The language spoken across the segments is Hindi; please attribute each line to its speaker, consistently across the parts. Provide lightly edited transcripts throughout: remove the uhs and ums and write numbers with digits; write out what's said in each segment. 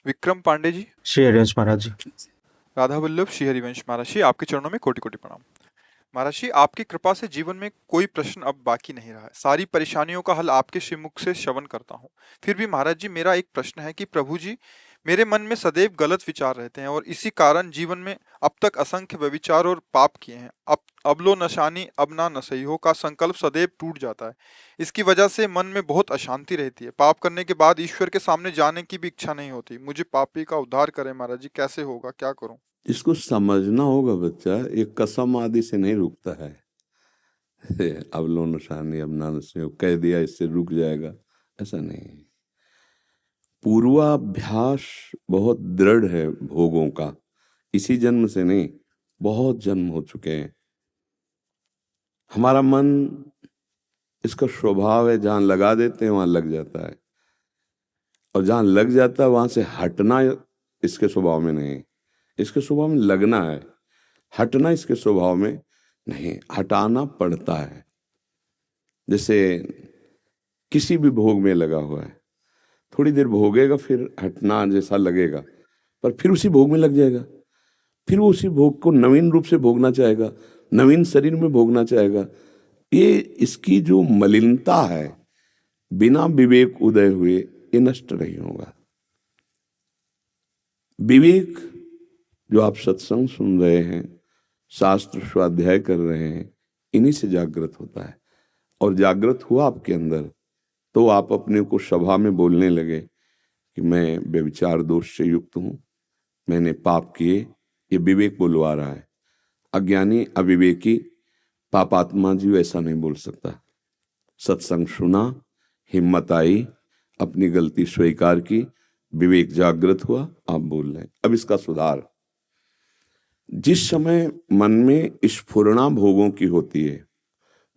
Speaker 1: विक्रम पांडे जी।
Speaker 2: श्री हरिवंश महाराज जी।
Speaker 1: राधा वल्लभ श्री हरिवंश महाराज जी, आपके चरणों में कोटि कोटि प्रणाम। महाराज जी, आपकी कृपा से जीवन में कोई प्रश्न अब बाकी नहीं रहा है। सारी परेशानियों का हल आपके श्रीमुख से श्रवण करता हूँ। फिर भी महाराज जी, मेरा एक प्रश्न है कि प्रभु जी, मेरे मन में सदैव गलत विचार रहते हैं और इसी कारण जीवन में अब तक असंख्य व्यभिचार और पाप किए हैं। अब लो नशानी अब ना नसई हो का संकल्प सदैव टूट जाता है। इसकी वजह से मन में बहुत अशांति रहती है। पाप करने के बाद ईश्वर के सामने जाने की भी इच्छा नहीं होती। मुझे पापी का उद्धार करें महाराज जी, कैसे होगा, क्या करूं?
Speaker 3: इसको समझना होगा बच्चा, ये कसम आदि से नहीं रुकता है। अब लो नशानी अब ना नशे कह दिया इससे रुक जाएगा, ऐसा नहीं। पूर्वाभ्यास बहुत दृढ़ है भोगों का, इसी जन्म से नहीं, बहुत जन्म हो चुके हैं। हमारा मन, इसका स्वभाव है, जहां लगा देते हैं वहां लग जाता है, और जहां लग जाता है वहां से हटना इसके स्वभाव में नहीं। इसके स्वभाव में लगना है, हटना इसके स्वभाव में नहीं। हटाना पड़ता है। जैसे किसी भी भोग में लगा हुआ है, थोड़ी देर भोगेगा, फिर हटना जैसा लगेगा, पर फिर उसी भोग में लग जाएगा। फिर वो उसी भोग को नवीन रूप से भोगना चाहेगा, नवीन शरीर में भोगना चाहेगा। ये इसकी जो मलिनता है, बिना विवेक उदय हुए ये नष्ट नहीं होगा। विवेक, जो आप सत्संग सुन रहे हैं, शास्त्र स्वाध्याय कर रहे हैं, इन्हीं से जागृत होता है। और जागृत हुआ आपके अंदर तो आप अपने को सभा में बोलने लगे कि मैं व्यभिचार दोष से युक्त हूं, मैंने पाप किए। ये विवेक बुलवा रहा है। अज्ञानी अविवेकी पापात्मा जीव ऐसा नहीं बोल सकता। सत्संग सुना, हिम्मत आई, अपनी गलती स्वीकार की, विवेक जागृत हुआ, आप बोल रहे हैं। अब इसका सुधार, जिस समय मन में स्फुरणा भोगों की होती है,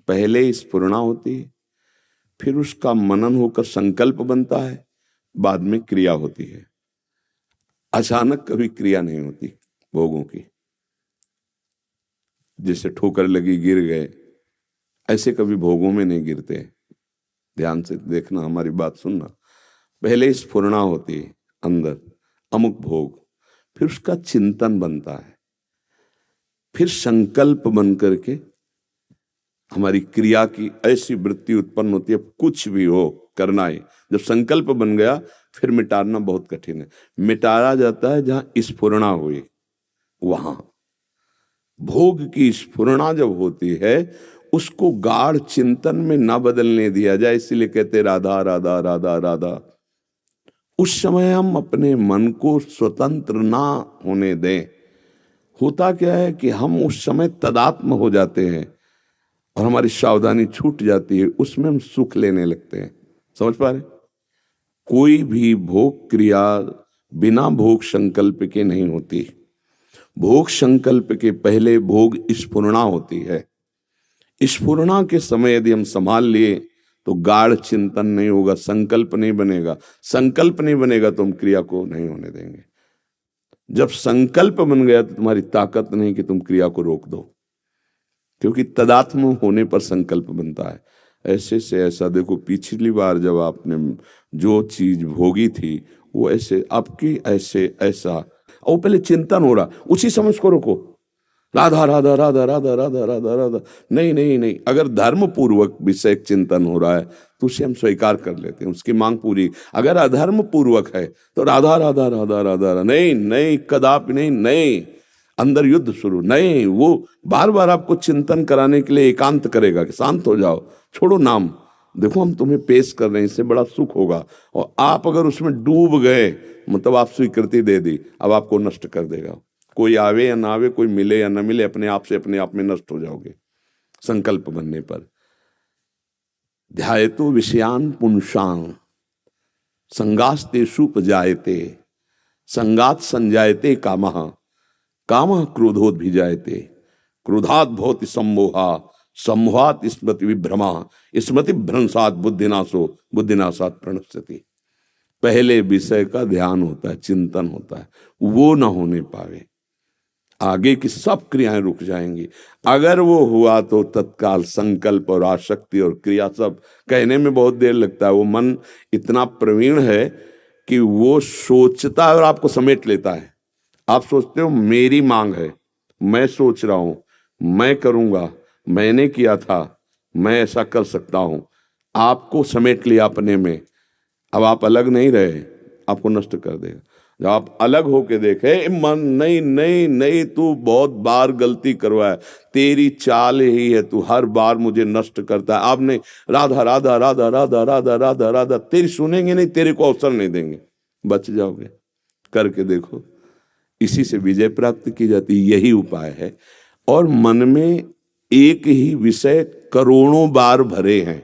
Speaker 3: पहले स्फुरणा होती है, फिर उसका मनन होकर संकल्प बनता है, बाद में क्रिया होती है। अचानक कभी क्रिया नहीं होती भोगों की। जैसे ठोकर लगी गिर गए, ऐसे कभी भोगों में नहीं गिरते। ध्यान से देखना, हमारी बात सुनना। पहले स्फुरणा होती है अंदर, अमुक भोग, फिर उसका चिंतन बनता है, फिर संकल्प बन करके हमारी क्रिया की ऐसी वृत्ति उत्पन्न होती है, कुछ भी हो करना है। जब संकल्प बन गया, फिर मिटाना बहुत कठिन है। मिटाया जाता है जहां स्फुरणा हुई, वहां। भोग की स्फुरणा जब होती है, उसको गाढ़ चिंतन में ना बदलने दिया जाए, इसीलिए कहते राधा राधा राधा राधा। उस समय हम अपने मन को स्वतंत्र ना होने दें। होता क्या है कि हम उस समय तदात्म हो जाते हैं और हमारी सावधानी छूट जाती है, उसमें हम सुख लेने लगते हैं। समझ पा रहे? कोई भी भोग क्रिया बिना भोग संकल्प के नहीं होती। भोग संकल्प के पहले भोग स्फुरणा होती है। स्फुरणा के समय यदि हम संभाल लिए तो गाढ़ चिंतन नहीं होगा, संकल्प नहीं बनेगा। संकल्प नहीं बनेगा तो हम क्रिया को नहीं होने देंगे। जब संकल्प बन गया तो तुम्हारी ताकत नहीं कि तुम क्रिया को रोक दो, क्योंकि तदात्म होने पर संकल्प बनता है। ऐसे से ऐसा देखो, पिछली बार जब आपने जो चीज भोगी थी वो ऐसे आपकी ऐसे ऐसा, और पहले चिंतन हो रहा, उसी समय उसको रोको। राधा राधा राधा राधा राधा राधा राधा, नहीं नहीं नहीं। अगर धर्म पूर्वक विषय चिंतन हो रहा है तो उसे हम स्वीकार कर लेते हैं, उसकी मांग पूरी। अगर अधर्म पूर्वक है तो राधा राधा राधा राधा, नहीं नहीं, कदापि नहीं, नहीं। अंदर युद्ध शुरू नहीं। वो बार बार आपको चिंतन कराने के लिए एकांत करेगा कि शांत हो जाओ, छोड़ो नाम, देखो हम तुम्हें पेश कर रहे हैं, इससे बड़ा सुख होगा। और आप अगर उसमें डूब गए, मतलब आप स्वीकृति दे दी, अब आपको नष्ट कर देगा। कोई आवे या ना आवे, कोई मिले या ना मिले, अपने आप से अपने आप में नष्ट हो जाओगे संकल्प बनने पर। ध्यायतो विषयान पुंसां संगास्तेषु उपजायते, संगात संजायते कामः, कामः क्रोधोद्भिजायते, क्रोधात् भवति सम्मोहा, सम्मोहात् स्मृति विभ्रमा, स्मृति भ्रंशात् बुद्धिनाशो, बुद्धिनाशात् प्रणश्यति। पहले विषय का ध्यान होता है, चिंतन होता है, वो ना होने पावे, आगे की सब क्रियाएं रुक जाएंगी। अगर वो हुआ तो तत्काल संकल्प और आसक्ति और क्रिया सब, कहने में बहुत देर लगता है। वो मन इतना प्रवीण है कि वो सोचता है और आपको समेट लेता है। आप सोचते हो मेरी मांग है, मैं सोच रहा हूं, मैं करूंगा, मैंने किया था, मैं ऐसा कर सकता हूं, आपको समेट लिया अपने में। अब आप अलग नहीं रहे, आपको नष्ट कर देगा। जब आप अलग होके देखे, मन नहीं नहीं नहीं, तू बहुत बार गलती करवाया, तेरी चाल ही है, तू हर बार मुझे नष्ट करता है। आप नहीं, राधा राधा राधा राधा राधा राधा राधा, तेरी सुनेंगे नहीं, तेरे को अवसर नहीं देंगे, बच जाओगे। करके देखो, इसी से विजय प्राप्त की जाती, यही उपाय है। और मन में एक ही विषय करोड़ों बार भरे हैं,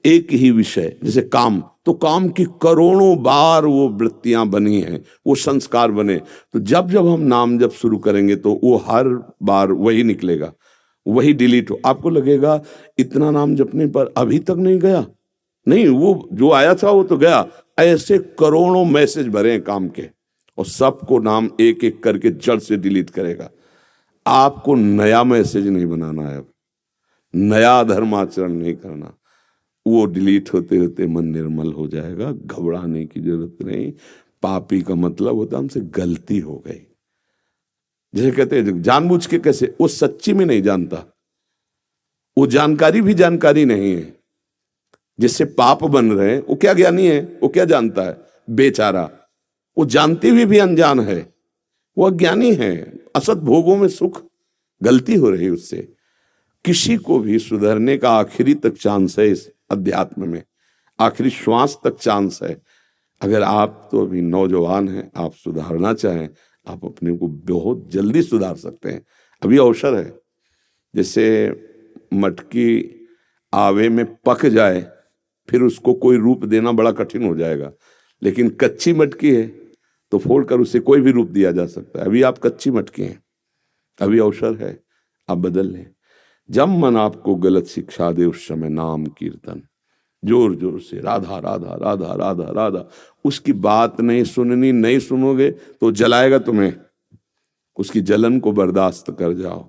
Speaker 3: एक ही विषय, जैसे काम, तो काम की करोड़ों बार वो वृत्तियां बनी हैं, वो संस्कार बने। तो जब जब हम नाम जप शुरू करेंगे तो वो हर बार वही निकलेगा, वही डिलीट हो। आपको लगेगा इतना नाम जपने पर अभी तक नहीं गया, नहीं, वो जो आया था वो तो गया। ऐसे करोड़ों मैसेज भरे हैं काम के, और सबको नाम एक एक करके जड़ से डिलीट करेगा। आपको नया मैसेज नहीं बनाना है, अब नया धर्म आचरण नहीं करना। वो डिलीट होते होते मन निर्मल हो जाएगा, घबराने की जरूरत नहीं। पापी का मतलब होता है हमसे गलती हो गई। जैसे कहते हैं जानबूझ के, कैसे, वो सच्ची में नहीं जानता, वो जानकारी भी जानकारी नहीं है। जिससे पाप बन रहे हैं वो क्या ज्ञानी है, वो क्या जानता है, बेचारा। वो जानते हुए भी अनजान है, वो अज्ञानी है। असत भोगों में सुख, गलती हो रही उससे। किसी को भी सुधरने का आखिरी तक चांस है इस अध्यात्म में, आखिरी श्वास तक चांस है। अगर आप तो अभी नौजवान हैं, आप सुधारना चाहें, आप अपने को बहुत जल्दी सुधार सकते हैं, अभी अवसर है। जैसे मटकी आवे में पक जाए, फिर उसको कोई रूप देना बड़ा कठिन हो जाएगा, लेकिन कच्ची मटकी है तो फोड़कर उसे कोई भी रूप दिया जा सकता है। अभी आप कच्ची मटकी हैं, अभी अवसर है, आप बदल लें। जब मन आपको गलत शिक्षा दे उस समय नाम कीर्तन जोर जोर से राधा राधा राधा राधा राधा। उसकी बात नहीं सुननी, नहीं सुनोगे तो जलाएगा तुम्हें, उसकी जलन को बर्दाश्त कर जाओ।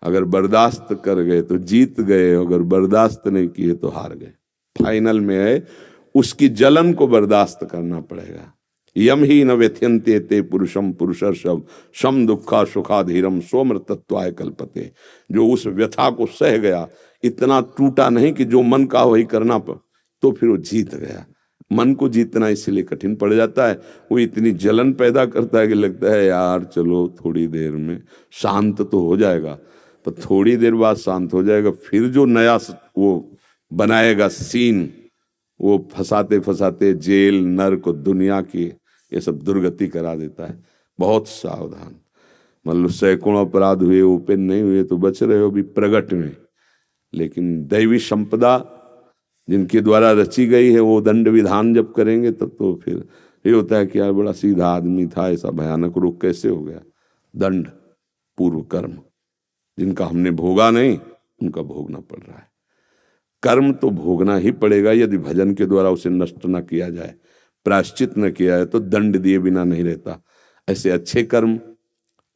Speaker 3: अगर बर्दाश्त कर गए तो जीत गए, अगर बर्दाश्त नहीं किए तो हार गए। फाइनल में है उसकी जलन को बर्दाश्त करना पड़ेगा। यम ही न व्यथ्यन्ते ते पुरुषम पुरुषर्षभ शम दुखा सुखाधीरम सोमृतत्वाय कल्पते। जो उस व्यथा को सह गया, इतना टूटा नहीं कि जो मन का वही करना पड़, तो फिर वो जीत गया। मन को जीतना इसलिए कठिन पड़ जाता है, वो इतनी जलन पैदा करता है कि लगता है यार चलो थोड़ी देर में शांत तो हो जाएगा, पर थोड़ी देर बाद शांत हो जाएगा, फिर जो नया वो बनाएगा सीन, वो फंसाते फंसाते जेल नर्क दुनिया की ये सब दुर्गति करा देता है। बहुत सावधान। मान लो सैकड़ों अपराध हुए, ओपन नहीं हुए तो बच रहे हो भी प्रगट में, लेकिन दैवी संपदा जिनके द्वारा रची गई है वो दंड विधान जब करेंगे तब तो फिर ये होता है कि यार बड़ा सीधा आदमी था, ऐसा भयानक रोग कैसे हो गया। दंड पूर्व कर्म जिनका हमने भोगा नहीं, उनका भोगना पड़ रहा है। कर्म तो भोगना ही पड़ेगा, यदि भजन के द्वारा उसे नष्ट न किया जाए, प्रायश्चित न किया है तो दंड दिए बिना नहीं रहता। ऐसे अच्छे कर्म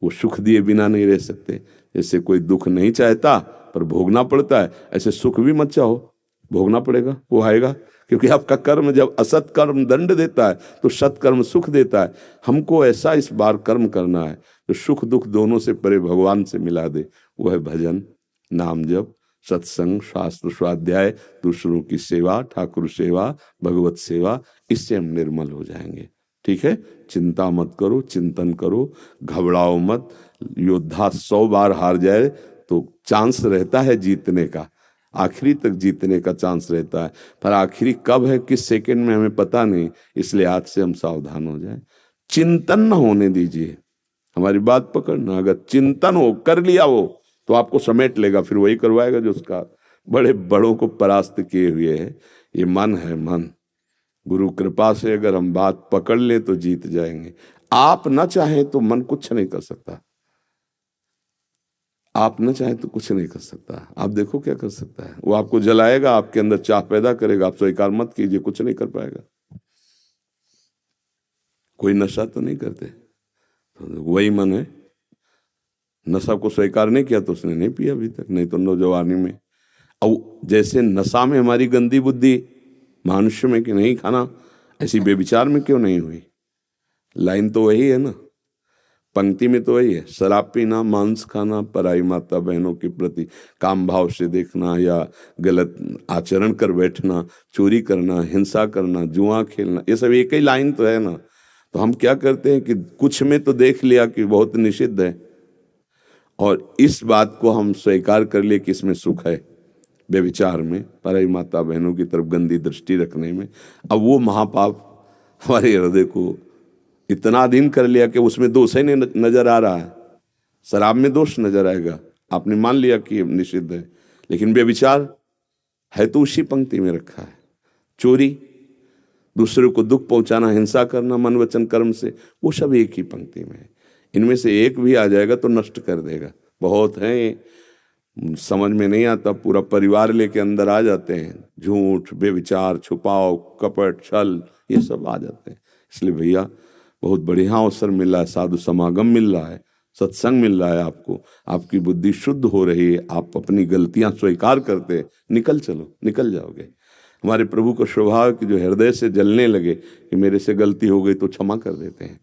Speaker 3: वो सुख दिए बिना नहीं रह सकते। जैसे कोई दुख नहीं चाहता पर भोगना पड़ता है, ऐसे सुख भी मत चाहो, भोगना पड़ेगा, वो आएगा। क्योंकि आपका कर्म जब असत कर्म दंड देता है तो सत्कर्म सुख देता है। हमको ऐसा इस बार कर्म करना है जो सुख दुख दोनों से परे भगवान से मिला दे। वो है भजन, नाम जप, सत्संग, शास्त्र स्वाध्याय, दूसरों की सेवा, ठाकुर सेवा, भगवत सेवा। इससे हम निर्मल हो जाएंगे। ठीक है, चिंता मत करो, चिंतन करो, घबराओ मत। योद्धा 100 बार हार जाए तो चांस रहता है जीतने का, आखिरी तक जीतने का चांस रहता है, पर आखिरी कब है, किस सेकंड में, हमें पता नहीं। इसलिए आज से हम सावधान हो जाएं। चिंतन न होने दीजिए, हमारी बात पकड़ना। अगर चिंतन हो कर लिया वो तो आपको समेट लेगा, फिर वही करवाएगा जो उसका बड़े बड़ों को परास्त किए हुए है। ये मन है, मन। गुरु कृपा से अगर हम बात पकड़ ले तो जीत जाएंगे। आप न चाहें तो मन कुछ नहीं कर सकता, आप न चाहें तो कुछ नहीं कर सकता। आप देखो क्या कर सकता है, वो आपको जलाएगा, आपके अंदर चाह पैदा करेगा। आप स्वीकार मत कीजिए, कुछ नहीं कर पाएगा। कोई नशा तो नहीं करते, तो वही मन है। नशा को स्वीकार नहीं किया तो उसने नहीं पिया अभी तक, नहीं तो नौजवानी में। अब जैसे नशा में हमारी गंदी बुद्धि, मनुष्य में कि नहीं खाना, ऐसी बेविचार में क्यों नहीं हुई? लाइन तो वही है ना, पंक्ति में तो वही है, शराब पीना, मांस खाना, पराई माता बहनों के प्रति काम भाव से देखना या गलत आचरण कर बैठना, चोरी करना, हिंसा करना, जुआ खेलना, ये सब एक ही लाइन तो है ना। तो हम क्या करते हैं कि कुछ में तो देख लिया कि बहुत निषिद्ध है और इस बात को हम स्वीकार कर लिए कि इसमें सुख है, व्यभिचार में, पराई माता बहनों की तरफ गंदी दृष्टि रखने में। अब वो महापाप हमारे हृदय को इतना अधीन कर लिया कि उसमें दोष ही नहीं नजर आ रहा है। शराब में दोष नजर आएगा, आपने मान लिया कि निषिद्ध है, लेकिन व्यभिचार है तो उसी पंक्ति में रखा है। चोरी, दूसरे को दुख पहुंचाना, हिंसा करना मन वचन कर्म से, वो सब एक ही पंक्ति में है। इनमें से एक भी आ जाएगा तो नष्ट कर देगा। बहुत है, समझ में नहीं आता, पूरा परिवार लेके अंदर आ जाते हैं। झूठ, बेविचार, छुपाव, कपट, छल, ये सब आ जाते हैं। इसलिए भैया बहुत बढ़िया अवसर मिल रहा है, साधु समागम मिल रहा है, सत्संग मिल रहा है आपको, आपकी बुद्धि शुद्ध हो रही है, आप अपनी गलतियां स्वीकार करते, निकल चलो, निकल जाओगे। हमारे प्रभु का स्वभाव कि जो हृदय से जलने लगे कि मेरे से गलती हो गई तो क्षमा कर देते हैं।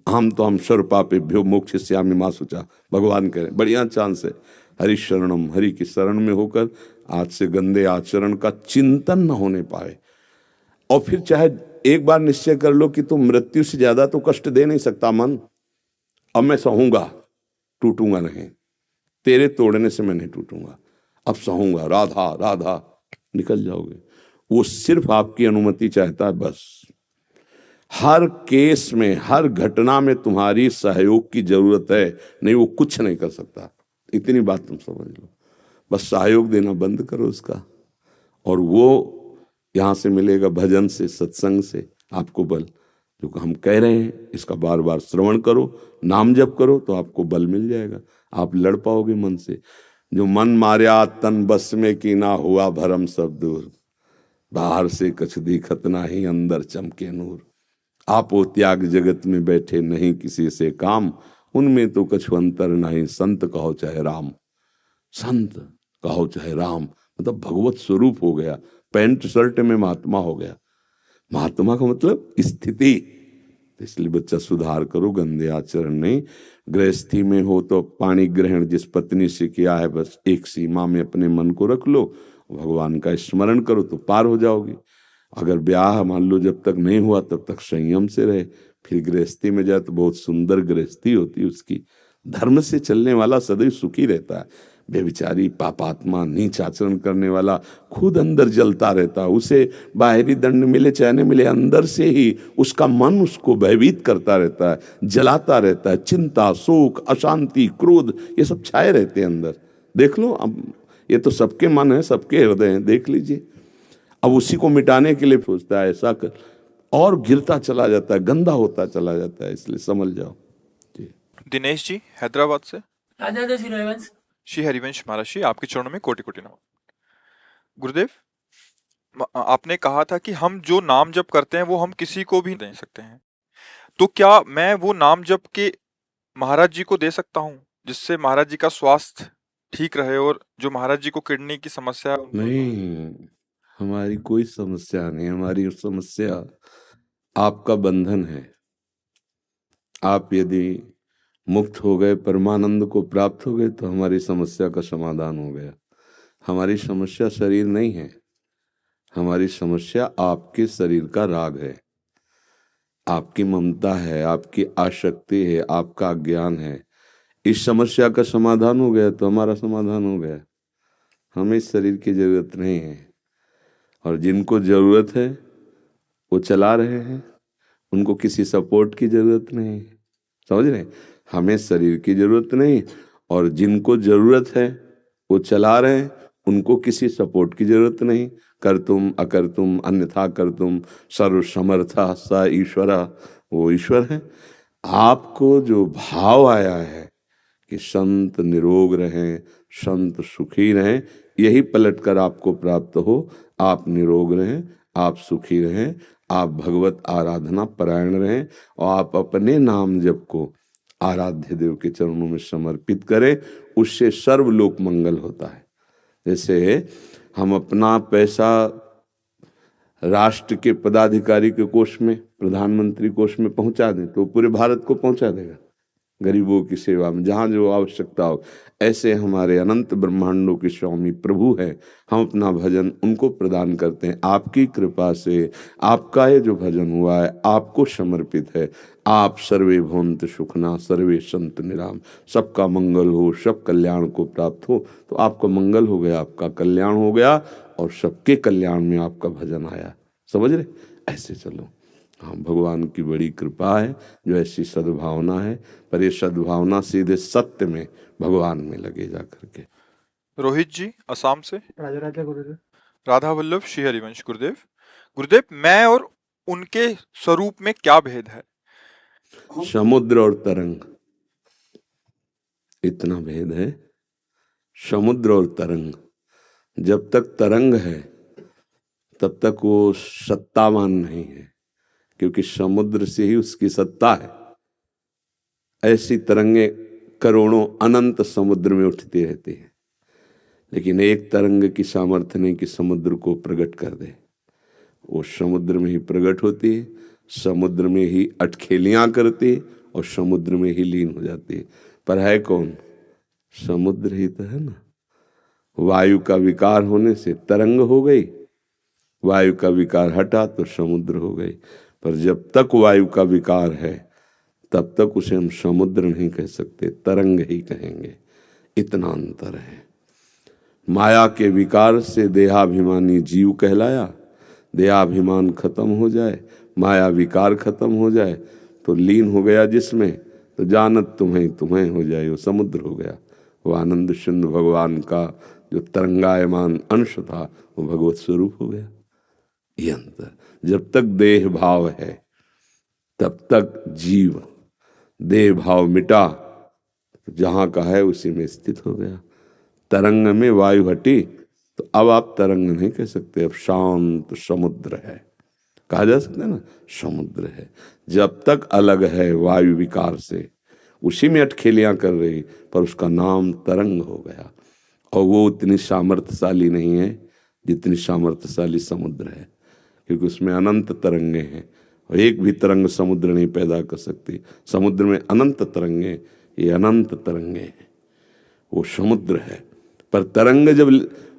Speaker 3: हम तो हम सर्व पापेभ्यो मोक्षयिष्यामि मा शुचा, भगवान कह रहे हैं। बढ़िया चांस है, हरि शरणम, हरि की शरण में होकर आज से गंदे आचरण का चिंतन न होने पाए। और फिर चाहे एक बार निश्चय कर लो कि तुम मृत्यु से ज्यादा तो कष्ट दे नहीं सकता मन। अब मैं सहूंगा, टूटूंगा नहीं, तेरे तोड़ने से मैं नहीं टूटूंगा, अब सहूंगा, राधा राधा, निकल जाओगे। वो सिर्फ आपकी अनुमति चाहता है बस। हर केस में, हर घटना में तुम्हारी सहयोग की जरूरत है, नहीं वो कुछ नहीं कर सकता। इतनी बात तुम समझ लो, बस सहयोग देना बंद करो उसका, और वो यहां से मिलेगा भजन से, सत्संग से आपको बल। जो हम कह रहे हैं इसका बार बार श्रवण करो, नाम जप करो तो आपको बल मिल जाएगा, आप लड़ पाओगे मन से। जो मन मार्या तन बस में की ना हुआ भरम सब दूर, बाहर से कछ दिखत नाही अंदर चमके नूर। आपो त्याग जगत में बैठे नहीं किसी से काम, उनमें तो कछु अंतर नहीं संत कहो चाहे राम। संत कहो चाहे राम मतलब भगवत स्वरूप हो गया, पैंट शर्ट में महात्मा हो गया। महात्मा का मतलब स्थिति। इसलिए बच्चा सुधार करो, गंदे आचरण नहीं। गृहस्थी में हो तो पानी ग्रहण जिस पत्नी से किया है बस एक सीमा में अपने मन को रख लो, भगवान का स्मरण करो तो पार हो जाओगे। अगर ब्याह मान लो जब तक नहीं हुआ तब तक संयम से रहे, फिर गृहस्थी में जाए तो बहुत सुंदर गृहस्थी होती है उसकी। धर्म से चलने वाला सदैव सुखी रहता है। बेविचारी पापात्मा नीच आचरण करने वाला खुद अंदर जलता रहता है। उसे बाहरी दंड मिले चाहे न मिले, अंदर से ही उसका मन उसको भयभीत करता रहता है, जलाता रहता है। चिंता, शोक, अशांति, क्रोध ये सब छाए रहते हैं अंदर। देख लो, अब ये तो सबके मन है, सबके हृदय हैं, देख लीजिए। अब उसी को मिटाने के लिए सोचता है ऐसा कर, और गिरता चला जाता है, गंदा होता चला जाता है। इसलिए समझ जाओ जी।
Speaker 1: दिनेश जी हैदराबाद से।
Speaker 2: राजा श्री हरिवंश।
Speaker 1: श्री हरिवंश महाराज जी, आपके चरणों में कोटि कोटि नमन। गुरुदेव, आपने कहा था कि हम जो नाम जप करते हैं वो हम किसी को भी दे सकते हैं, तो क्या मैं वो नाम जप के महाराज जी को दे सकता हूँ जिससे महाराज जी का स्वास्थ्य ठीक रहे, और जो महाराज जी को किडनी की समस्या है
Speaker 3: नहीं, हमारी कोई समस्या नहीं। हमारी समस्या आपका बंधन है। आप यदि मुक्त हो गए, परमानंद को प्राप्त हो गए तो हमारी समस्या का समाधान हो गया। हमारी समस्या शरीर नहीं है, हमारी समस्या आपके शरीर का राग है, आपकी ममता है, आपकी आसक्ति है, आपका ज्ञान है। इस समस्या का समाधान हो गया तो हमारा समाधान हो गया। हमें इस शरीर की जरूरत नहीं है, और जिनको जरूरत है वो चला रहे हैं, उनको किसी सपोर्ट की जरूरत नहीं। समझ रहे? हमें शरीर की जरूरत नहीं, और जिनको जरूरत है वो चला रहे हैं, उनको किसी सपोर्ट की जरूरत नहीं। कर तुम अकर तुम अन्यथा कर तुम सर्व समर्था स ईश्वरा, वो ईश्वर है। आपको जो भाव आया है कि संत निरोग रहें, संत सुखी रहें, यही पलटकर आपको प्राप्त हो। आप निरोग रहें, आप सुखी रहें, आप भगवत आराधना परायण रहें, और आप अपने नाम जप को आराध्य देव के चरणों में समर्पित करें। उससे सर्वलोक मंगल होता है। जैसे हम अपना पैसा राष्ट्र के पदाधिकारी के कोष में, प्रधानमंत्री कोष में पहुंचा दें तो पूरे भारत को पहुंचा देगा, गरीबों की सेवा में जहां जो आवश्यकता हो। ऐसे हमारे अनंत ब्रह्मांडों के स्वामी प्रभु है, हम अपना भजन उनको प्रदान करते हैं। आपकी कृपा से आपका ये जो भजन हुआ है आपको समर्पित है। आप सर्वे भवन्तु सुखिनः सर्वे सन्तु निरामयाः, सबका मंगल हो, सब कल्याण को प्राप्त हो। तो आपका मंगल हो गया, आपका कल्याण हो गया और सबके कल्याण में आपका भजन आया। समझ रहे? ऐसे चलो। हाँ, भगवान की बड़ी कृपा है जो ऐसी सद्भावना है, पर ये सद्भावना सीधे सत्य में भगवान में लगे जा करके।
Speaker 1: रोहित जी असम से।
Speaker 2: राजा राजा गुरुदेव।
Speaker 1: राधा वल्लभ श्री हरिवंश गुरुदेव। गुरुदेव, मैं और उनके स्वरूप में क्या भेद है?
Speaker 3: समुद्र और तरंग, इतना भेद है। समुद्र और तरंग, जब तक तरंग है तब तक वो सत्तावान नहीं है, क्योंकि समुद्र से ही उसकी सत्ता है। ऐसी तरंगे करोड़ों अनंत समुद्र में उठती रहती है, लेकिन एक तरंग की सामर्थ्य नहीं कि समुद्र को प्रकट कर दे। वो समुद्र में ही प्रकट होती है, समुद्र में ही अटखेलियां करती है और समुद्र में ही लीन हो जाती है। पर है कौन? समुद्र ही तो है ना। वायु का विकार होने से तरंग हो गई, वायु का विकार हटा तो समुद्र हो गई। पर जब तक वायु का विकार है तब तक उसे हम समुद्र नहीं कह सकते, तरंग ही कहेंगे। इतना अंतर है। माया के विकार से देहाभिमानी जीव कहलाया। देहाभिमान खत्म हो जाए, माया विकार खत्म हो जाए तो लीन हो गया जिसमें, तो जानत तुम्हें तुम्हें हो जाए, वो समुद्र हो गया। वो आनंद सिंधु भगवान का जो तरंगायमान अंश था वो भगवत स्वरूप हो गया। ये अंतर। जब तक देह भाव है तब तक जीव, देह भाव मिटा तो जहां का है उसी में स्थित हो गया। तरंग में वायु हटी तो अब आप तरंग नहीं कह सकते, अब शांत समुद्र है कहा जा सकता है ना, समुद्र है। जब तक अलग है वायु विकार से, उसी में अटखेलियां कर रही, पर उसका नाम तरंग हो गया। और वो उतनी सामर्थ्यशाली नहीं है जितनी सामर्थ्यशाली समुद्र है, क्योंकि उसमें अनंत तरंगे हैं और एक भी तरंग समुद्र नहीं पैदा कर सकती। समुद्र में अनंत तरंगे, ये अनंत तरंगे हैं, वो समुद्र है। पर तरंग जब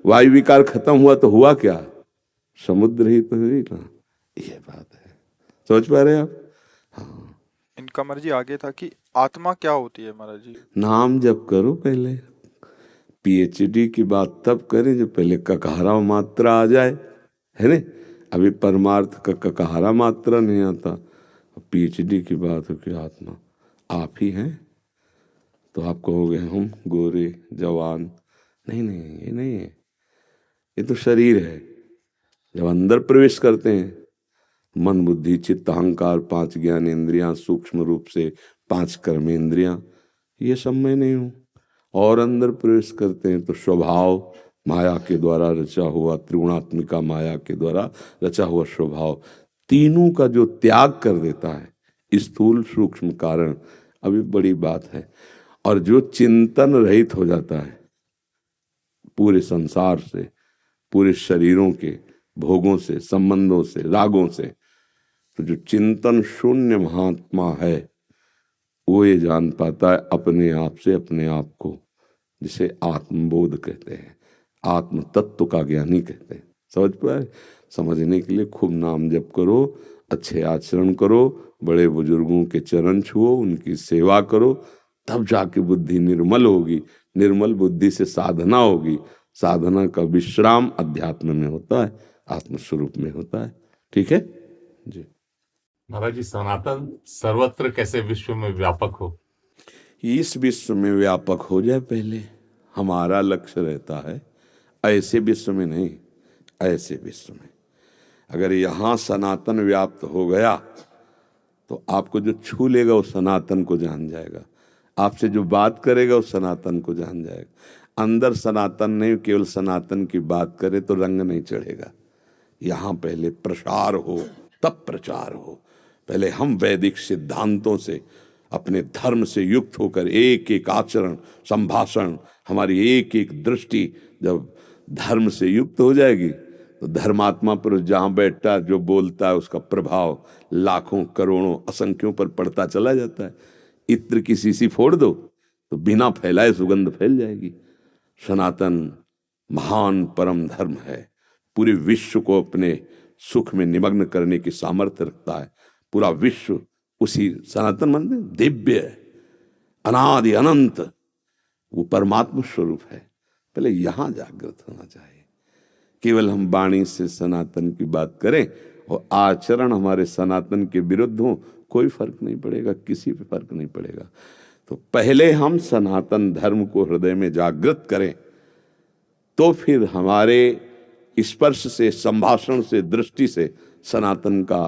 Speaker 3: वायु विकार खत्म हुआ तो हुआ क्या? समुद्र ही तो हुई ना। ये बात है, समझ पा रहे हैं आप? हाँ।
Speaker 1: इनका महाराज जी आगे था कि आत्मा क्या होती है महाराज जी?
Speaker 3: नाम जप करो पहले, पीएचडी की बात तब करें जब पहले ककहरा मात्रा आ जाए, है ना। अभी परमार्थ का ककहरा मात्रा नहीं आता, पीएचडी की बात हो कि आत्मा आप ही हैं, तो आप कहोगे हम गोरे जवान। नहीं नहीं, ये नहीं है, ये तो शरीर है। जब अंदर प्रवेश करते हैं, मन बुद्धि चित्त अहंकार 5 ज्ञानेंद्रियां, सूक्ष्म रूप से 5 कर्मेंद्रियां, ये सब मैं नहीं हूं। और अंदर प्रवेश करते हैं तो स्वभाव माया के द्वारा रचा हुआ, त्रिगुणात्मिका माया के द्वारा रचा हुआ स्वभाव, तीनों का जो त्याग कर देता है, स्थूल सूक्ष्म कारण, अभी बड़ी बात है। और जो चिंतन रहित हो जाता है पूरे संसार से, पूरे शरीरों के भोगों से, संबंधों से, रागों से, तो जो चिंतन शून्य महात्मा है वो ये जान पाता है अपने आप से अपने आप को, जिसे आत्मबोध कहते हैं, आत्म तत्व का ज्ञानी कहते हैं। समझ पाए? समझने के लिए खूब नाम जप करो, अच्छे आचरण करो, बड़े बुजुर्गों के चरण छुओ, उनकी सेवा करो, तब जाके बुद्धि निर्मल होगी। निर्मल बुद्धि से साधना होगी, साधना का विश्राम अध्यात्म में होता है, आत्मस्वरूप में होता है। ठीक है जी।
Speaker 4: महाराज जी, सनातन सर्वत्र कैसे विश्व में व्यापक हो?
Speaker 3: इस विश्व में व्यापक हो जाए पहले, हमारा लक्ष्य रहता है। ऐसे विश्व में नहीं, ऐसे विश्व में। अगर यहाँ सनातन व्याप्त हो गया तो आपको जो छू लेगा वो सनातन को जान जाएगा, आपसे जो बात करेगा वो सनातन को जान जाएगा। अंदर सनातन नहीं, केवल सनातन की बात करे तो रंग नहीं चढ़ेगा। यहाँ पहले प्रसार हो तब प्रचार हो। पहले हम वैदिक सिद्धांतों से, अपने धर्म से युक्त होकर, एक एक आचरण, संभाषण, हमारी एक एक दृष्टि जब धर्म से युक्त हो जाएगी तो धर्मात्मा पुरुष जहां बैठता है, जो बोलता है, उसका प्रभाव लाखों करोड़ों असंख्यों पर पड़ता चला जाता है। इत्र की शीशी फोड़ दो तो बिना फैलाए सुगंध फैल जाएगी। सनातन महान परम धर्म है, पूरे विश्व को अपने सुख में निमग्न करने की सामर्थ्य रखता है। पूरा विश्व उसी सनातन मंदिर दिव्य अनादि अनंत वो परमात्मा स्वरूप है। पहले यहां जागृत होना चाहिए। केवल हम वाणी से सनातन की बात करें और आचरण हमारे सनातन के विरुद्ध हो, कोई फर्क नहीं पड़ेगा, किसी पे फर्क नहीं पड़ेगा। तो पहले हम सनातन धर्म को हृदय में जागृत करें, तो फिर हमारे स्पर्श से, संभाषण से, दृष्टि से सनातन का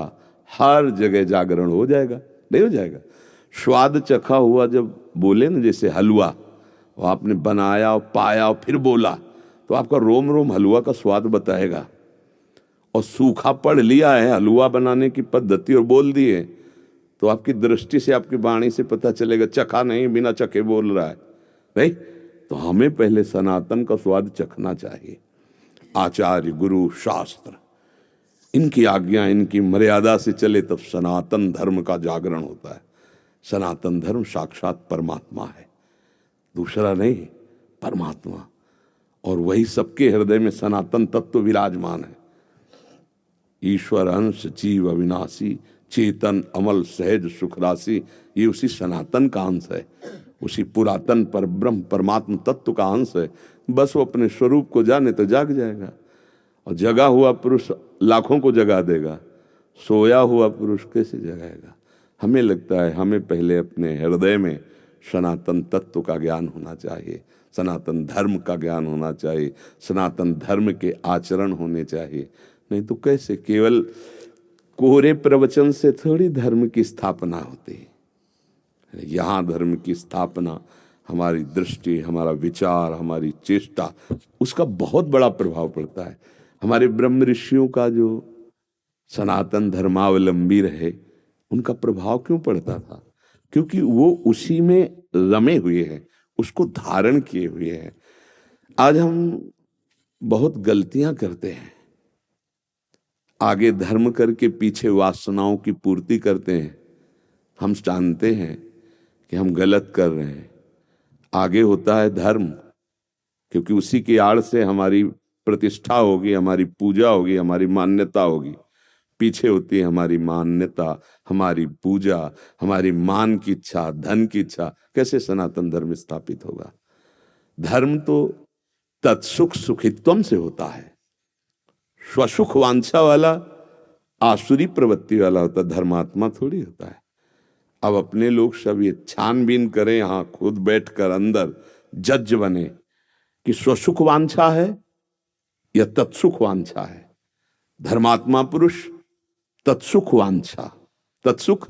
Speaker 3: हर जगह जागरण हो जाएगा। नहीं हो जाएगा? स्वाद चखा हुआ जब बोले ना, जैसे हलवा, वो आपने बनाया और पाया और फिर बोला, तो आपका रोम रोम हलवा का स्वाद बताएगा। और सूखा पढ़ लिया है हलवा बनाने की पद्धति और बोल दिए, तो आपकी दृष्टि से, आपकी वाणी से पता चलेगा। चखा नहीं, बिना चखे बोल रहा है। नहीं, तो हमें पहले सनातन का स्वाद चखना चाहिए। आचार्य, गुरु, शास्त्र, इनकी आज्ञा, इनकी मर्यादा से चले, तब सनातन धर्म का जागरण होता है। सनातन धर्म साक्षात परमात्मा है, दूसरा नहीं, परमात्मा। और वही सबके हृदय में सनातन तत्व विराजमान है। ईश्वर अंश जीव अविनाशी, चेतन अमल सहज सुख राशि, ये उसी सनातन का अंश है, उसी पुरातन पर ब्रह्म परमात्म तत्व का अंश है। बस वो अपने स्वरूप को जाने तो जाग जाएगा। और जगा हुआ पुरुष लाखों को जगा देगा, सोया हुआ पुरुष कैसे जगाएगा? हमें लगता है हमें पहले अपने हृदय में सनातन तत्व का ज्ञान होना चाहिए, सनातन धर्म का ज्ञान होना चाहिए, सनातन धर्म के आचरण होने चाहिए। नहीं तो कैसे? केवल कोरे प्रवचन से थोड़ी धर्म की स्थापना होती है। यहाँ धर्म की स्थापना हमारी दृष्टि, हमारा विचार, हमारी चेष्टा, उसका बहुत बड़ा प्रभाव पड़ता है। हमारे ब्रह्म ऋषियों का जो सनातन धर्मावलंबी रहे, उनका प्रभाव क्यों पड़ता था? क्योंकि वो उसी में रमे हुए हैं, उसको धारण किए हुए हैं। आज हम बहुत गलतियां करते हैं, आगे धर्म करके पीछे वासनाओं की पूर्ति करते हैं। हम जानते हैं कि हम गलत कर रहे हैं। आगे होता है धर्म, क्योंकि उसी की आड़ से हमारी प्रतिष्ठा होगी, हमारी पूजा होगी, हमारी मान्यता होगी। पीछे होती है हमारी मान्यता, हमारी पूजा, हमारी मान की इच्छा, धन की इच्छा। कैसे सनातन धर्म स्थापित होगा? धर्म तो तत्सुख सुखित्वम से होता है। स्वसुख वांछा वाला आसुरी प्रवृत्ति वाला होता, धर्मात्मा थोड़ी होता है। अब अपने लोग सब ये छानबीन करें, यहां खुद बैठकर अंदर जज बने कि स्वसुख वांछा है या तत्सुख वांछा है। धर्मात्मा पुरुष तत्सुख वांछा, तत्सुख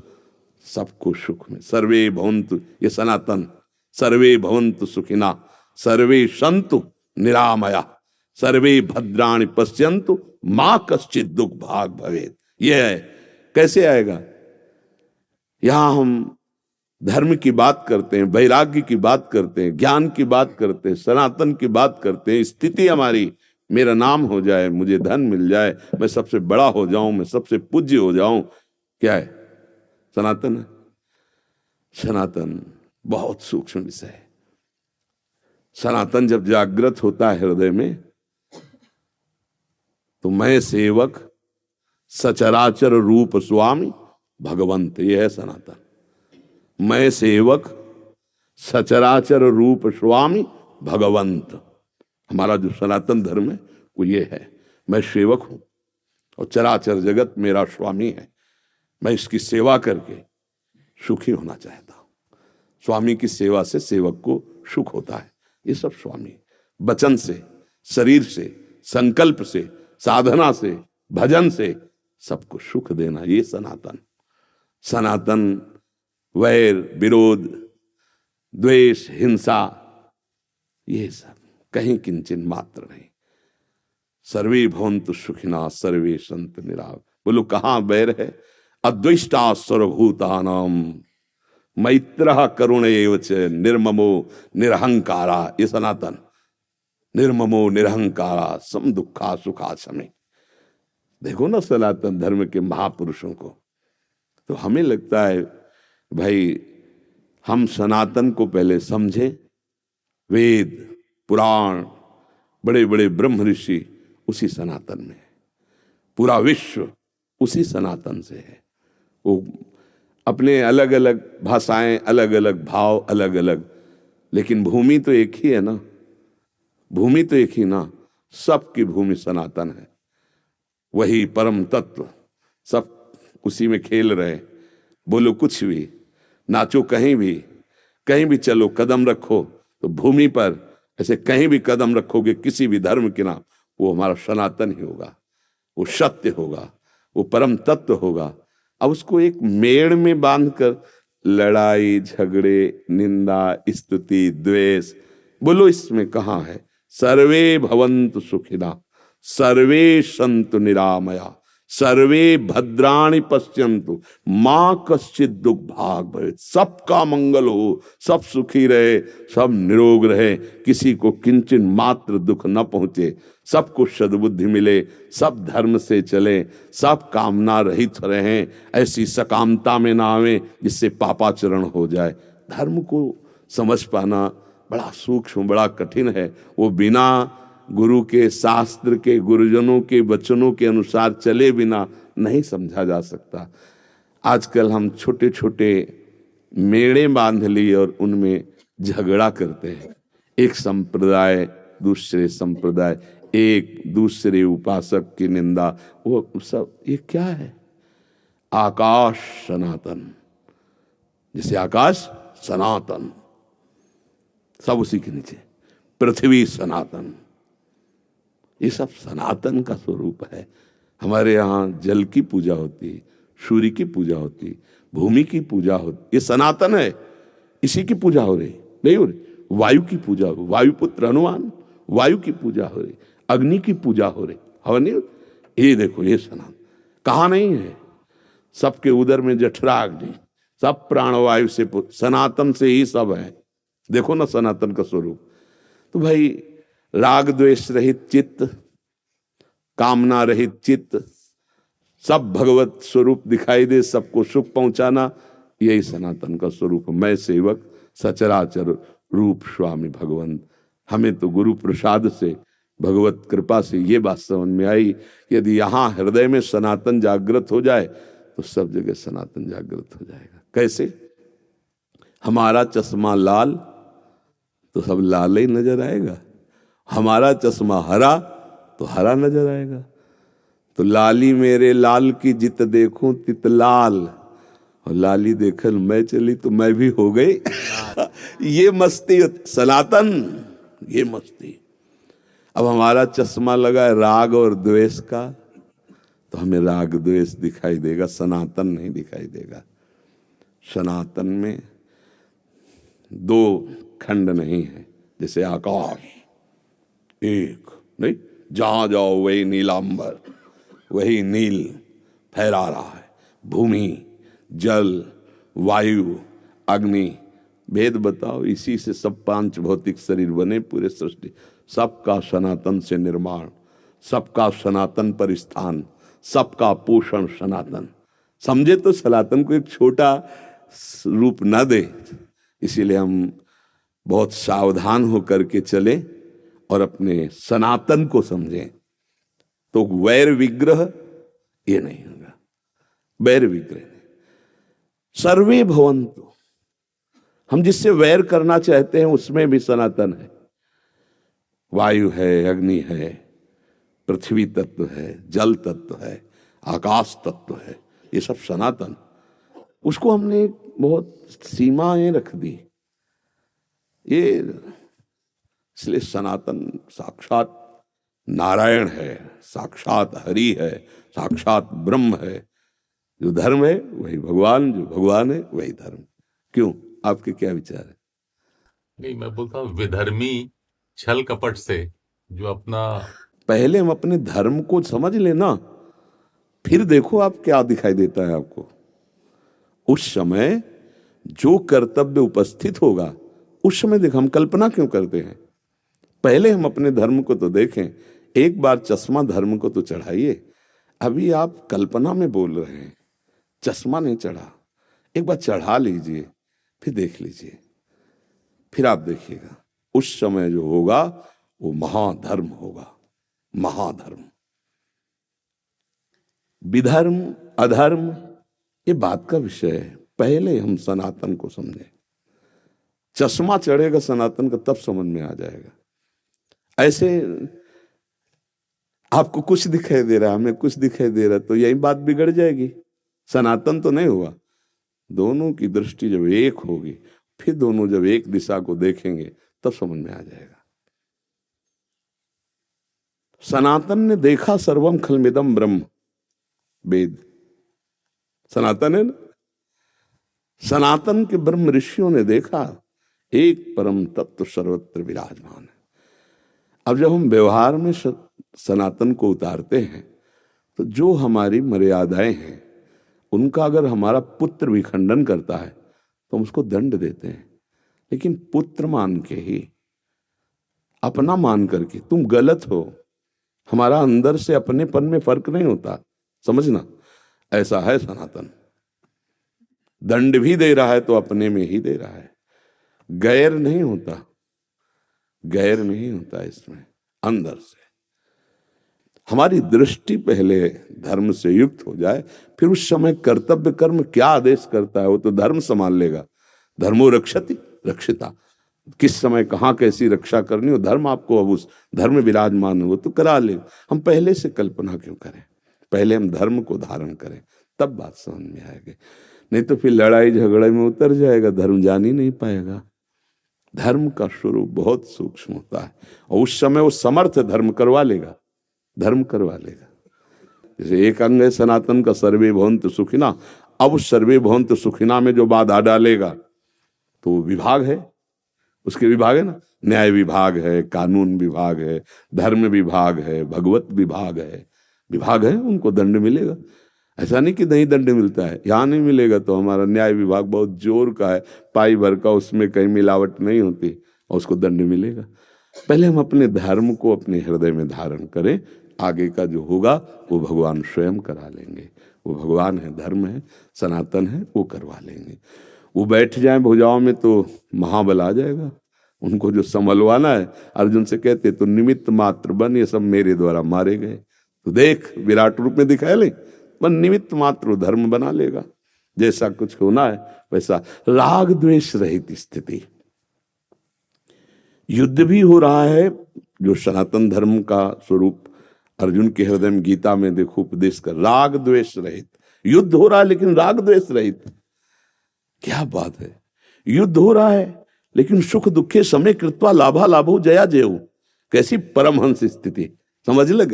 Speaker 3: सबको सुख में। सर्वे भवन्तु, ये सनातन, सर्वे भवन्तु सुखिना, सर्वे सन्तु निरामया, सर्वे भद्राणि पश्यन्तु मां कश्चित दुख भाग भवेत्। यह है। कैसे आएगा? यहां हम धर्म की बात करते हैं, वैराग्य की बात करते हैं, ज्ञान की बात करते हैं, सनातन की बात करते हैं। स्थिति हमारी, मेरा नाम हो जाए, मुझे धन मिल जाए, मैं सबसे बड़ा हो जाऊं, मैं सबसे पूज्य हो जाऊं, क्या है? सनातन है। सनातन बहुत सूक्ष्म विषय है। सनातन जब जागृत होता है हृदय में, तो मैं सेवक सचराचर रूप स्वामी भगवंत, ये है सनातन। मैं सेवक सचराचर रूप स्वामी भगवंत। हमारा जो सनातन धर्म है वो ये है, मैं सेवक हूं और चराचर जगत मेरा स्वामी है। मैं इसकी सेवा करके सुखी होना चाहता हूं। स्वामी की सेवा से सेवक को सुख होता है। ये सब स्वामी वचन से, शरीर से, संकल्प से, साधना से, भजन से सबको सुख देना, ये सनातन। सनातन वैर, विरोध, द्वेष, हिंसा, ये सब कहीं किंचन मात्र नहीं। सर्वे भवन्तु सुखिना, सर्वे सन्तु निरामया। बोलो कहां बैर है? अद्वेष्टा सर्वभूतानां मैत्रः करुण एव च निर्ममो निरहंकारा। ये सनातन। निर्ममो निरहंकारा सम दुखा सुखा समे। देखो ना सनातन धर्म के महापुरुषों को, तो हमें लगता है भाई हम सनातन को पहले समझें। वेद पुराण बड़े बड़े ब्रह्म ऋषि उसी सनातन में है, पूरा विश्व उसी सनातन से है। वो अपने अलग अलग भाषाएं, अलग अलग भाव, अलग अलग, लेकिन भूमि तो एक ही है ना, भूमि तो एक ही ना, सबकी भूमि सनातन है। वही परम तत्व, सब उसी में खेल रहे। बोलो कुछ भी, नाचो कहीं भी चलो, कदम रखो तो भूमि पर ऐसे कहीं भी कदम रखोगे किसी भी धर्म के नाम, वो हमारा सनातन ही होगा, वो सत्य होगा, वो परम तत्व होगा। अब उसको एक मेड़ में बांधकर लड़ाई झगड़े, निंदा, स्तुति, द्वेष, बोलो इसमें कहाँ है? सर्वे भवन्तु सुखिनः, सर्वे सन्तु निरामया, सर्वे भद्राणि पश्यन्तु माँ कश्चित् दुख भाग भवेत्। सबका मंगल हो, सब सुखी रहे, सब निरोग रहे, किसी को किंचन मात्र दुख न पहुंचे, सबको सद्बुद्धि मिले, सब धर्म से चले, सब कामना रहित रहें, ऐसी सकामता में ना आवे जिससे पापाचरण हो जाए। धर्म को समझ पाना बड़ा सूक्ष्म, बड़ा कठिन है। वो बिना गुरु के, शास्त्र के, गुरुजनों के वचनों के अनुसार चले बिना नहीं समझा जा सकता। आजकल हम छोटे छोटे मेड़े बांध लिए और उनमें झगड़ा करते हैं। एक संप्रदाय दूसरे संप्रदाय, एक दूसरे उपासक की निंदा, वो सब ये क्या है? आकाश सनातन, जैसे आकाश सनातन, सब उसी के नीचे, पृथ्वी सनातन, ये सब सनातन का स्वरूप है। हमारे यहाँ जल की पूजा होती, सूर्य की पूजा होती, भूमि की पूजा होती, ये सनातन है, इसी की पूजा हो रही, नहीं हो रही? वायु की पूजा हो, वायुपुत्र हनुमान, वायु की पूजा हो रही, अग्नि की पूजा हो रही, हवा नहीं? ये देखो, ये सनातन कहाँ नहीं है? सबके उदर में जठराग्नि, सब प्राणवायु से, सनातन से ही सब है। देखो ना सनातन का स्वरूप। तो भाई राग द्वेष रहित चित्त, कामना रहित चित्त, सब भगवत स्वरूप दिखाई दे, सबको सुख पहुंचाना, यही सनातन का स्वरूप। मैं सेवक सचराचर रूप स्वामी भगवंत। हमें तो गुरु प्रसाद से, भगवत कृपा से ये बात समझ में आई, यदि यहाँ हृदय में सनातन जागृत हो जाए तो सब जगह सनातन जागृत हो जाएगा। कैसे? हमारा चश्मा लाल तो सब लाल ही नजर आएगा, हमारा चश्मा हरा तो हरा नजर आएगा। तो लाली मेरे लाल की जित देखूं तित लाल, और लाली देखल मैं चली तो मैं भी हो गई ये मस्ती सनातन, ये मस्ती। अब हमारा चश्मा लगा है राग और द्वेष का, तो हमें राग द्वेष दिखाई देगा, सनातन नहीं दिखाई देगा। सनातन में दो खंड नहीं है, जैसे आकाश एक नहीं, जहां जाओ वही नीलांबर, वही नील फहरा रहा है। भूमि, जल, वायु, अग्नि, भेद बताओ, इसी से सब पांच भौतिक शरीर बने, पूरे सृष्टि। सबका सनातन से निर्माण, सबका सनातन पर स्थान, सबका पोषण सनातन। समझे तो सनातन को एक छोटा रूप न दे। इसीलिए हम बहुत सावधान होकर के चले और अपने सनातन को समझें। तो वैर विग्रह ये नहीं होगा, वैर विग्रह नहीं। सर्वे भवन्तु, हम जिससे वैर करना चाहते हैं उसमें भी सनातन है। वायु है, अग्नि है, पृथ्वी तत्व है, जल तत्व है, आकाश तत्व है, ये सब सनातन। उसको हमने बहुत सीमाएं रख दी। ये इसलिए सनातन साक्षात नारायण है, साक्षात हरि है, साक्षात ब्रह्म है। जो धर्म है वही भगवान, जो भगवान है वही धर्म। क्यों, आपके क्या विचार है?
Speaker 4: नहीं, मैं बोलता हूँ विधर्मी छल कपट से जो अपना,
Speaker 3: पहले हम अपने धर्म को समझ लेना, फिर देखो आप क्या दिखाई देता है आपको। उस समय जो कर्तव्य उपस्थित होगा उस समय देख, हम कल्पना क्यों करते हैं? पहले हम अपने धर्म को तो देखें। एक बार चश्मा धर्म को तो चढ़ाइए। अभी आप कल्पना में बोल रहे हैं, चश्मा नहीं चढ़ा, एक बार चढ़ा लीजिए, फिर देख लीजिए, फिर आप देखिएगा उस समय जो होगा वो महाधर्म होगा। महाधर्म, विधर्म अधर्म ये बात का विषय है, पहले हम सनातन को समझें। चश्मा चढ़ेगा सनातन का तब समझ में आ जाएगा। ऐसे आपको कुछ दिखाई दे रहा है, हमें कुछ दिखाई दे रहा है, तो यही बात बिगड़ जाएगी, सनातन तो नहीं हुआ। दोनों की दृष्टि जब एक होगी, फिर दोनों जब एक दिशा को देखेंगे तब समझ में आ जाएगा। सनातन ने देखा सर्वम खलमिदम ब्रह्म, वेद सनातन है ना। सनातन के ब्रह्म ऋषियों ने देखा एक परम तत्व सर्वत्र विराजमान है। अब जब हम व्यवहार में सनातन को उतारते हैं तो जो हमारी मर्यादाएं हैं उनका अगर हमारा पुत्र भी खंडन करता है तो हम उसको दंड देते हैं, लेकिन पुत्र मान के ही, अपना मान करके तुम गलत हो, हमारा अंदर से अपनेपन में फर्क नहीं होता, समझना। ऐसा है सनातन, दंड भी दे रहा है तो अपने में ही दे रहा है, गैर नहीं होता, गैर नहीं होता इसमें। अंदर से हमारी दृष्टि पहले धर्म से युक्त हो जाए, फिर उस समय कर्तव्य कर्म क्या आदेश करता है वो तो धर्म संभाल लेगा। धर्मो रक्षति रक्षिता, किस समय कहाँ कैसी रक्षा करनी हो, धर्म आपको अब उस धर्म विराजमान हो तो करा ले। हम पहले से कल्पना क्यों करें, पहले हम धर्म को धारण करें, तब बात समझ में आएगी। नहीं तो फिर लड़ाई झगड़े में उतर जाएगा, धर्म जान ही नहीं पाएगा। धर्म का स्वरूप बहुत सूक्ष्म होता है और उस समय वो समर्थ धर्म करवा लेगा, धर्म करवा लेगा। जैसे एक अंग है सनातन का, सर्वे भवन्तु सुखिना। अब उस सर्वे भवन्तु सुखिना में जो बाधा डालेगा तो वो विभाग है, उसके विभाग है ना, न्याय विभाग है, कानून विभाग है, धर्म विभाग है, भगवत विभाग है, विभाग है, उनको दंड मिलेगा। ऐसा नहीं कि नहीं दंड मिलता है, यहाँ नहीं मिलेगा तो हमारा न्याय विभाग बहुत जोर का है, पाई भर का, उसमें कहीं मिलावट नहीं होती और उसको दंड मिलेगा। पहले हम अपने धर्म को अपने हृदय में धारण करें, आगे का जो होगा वो भगवान स्वयं करा लेंगे। वो भगवान है, धर्म है, सनातन है, वो करवा लेंगे। वो बैठ जाए भुजाओं में तो महाबल आ जाएगा, उनको जो संभलवाना है। अर्जुन से कहते तो निमित्त मात्र बन, ये सब मेरे द्वारा मारे गए, तो देख विराट रूप में दिखाए ले, बन निमित्त मात्र धर्म बना लेगा। जैसा कुछ होना है वैसा राग द्वेष रहित स्थिति। युद्ध भी हो रहा है, जो सनातन धर्म का स्वरूप अर्जुन के हृदय में गीता में देखो उपदेश कर, राग द्वेष रहित युद्ध हो रहा है, लेकिन राग द्वेष रहित। क्या बात है, युद्ध हो रहा है लेकिन सुख दुखे समय कृत्वा लाभा लाभो जया जयो। कैसी परमहंस स्थिति, समझ लग।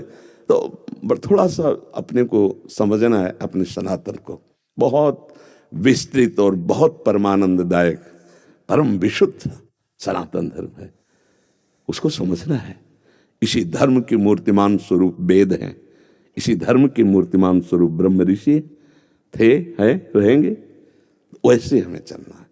Speaker 3: तो थोड़ा सा अपने को समझना है, अपने सनातन को। बहुत विस्तृत और बहुत परमानंददायक परम विशुद्ध सनातन धर्म है, उसको समझना है। इसी धर्म के मूर्तिमान स्वरूप वेद हैं, इसी धर्म के मूर्तिमान स्वरूप ब्रह्म ऋषि थे, हैं, रहेंगे। वैसे हमें चलना है।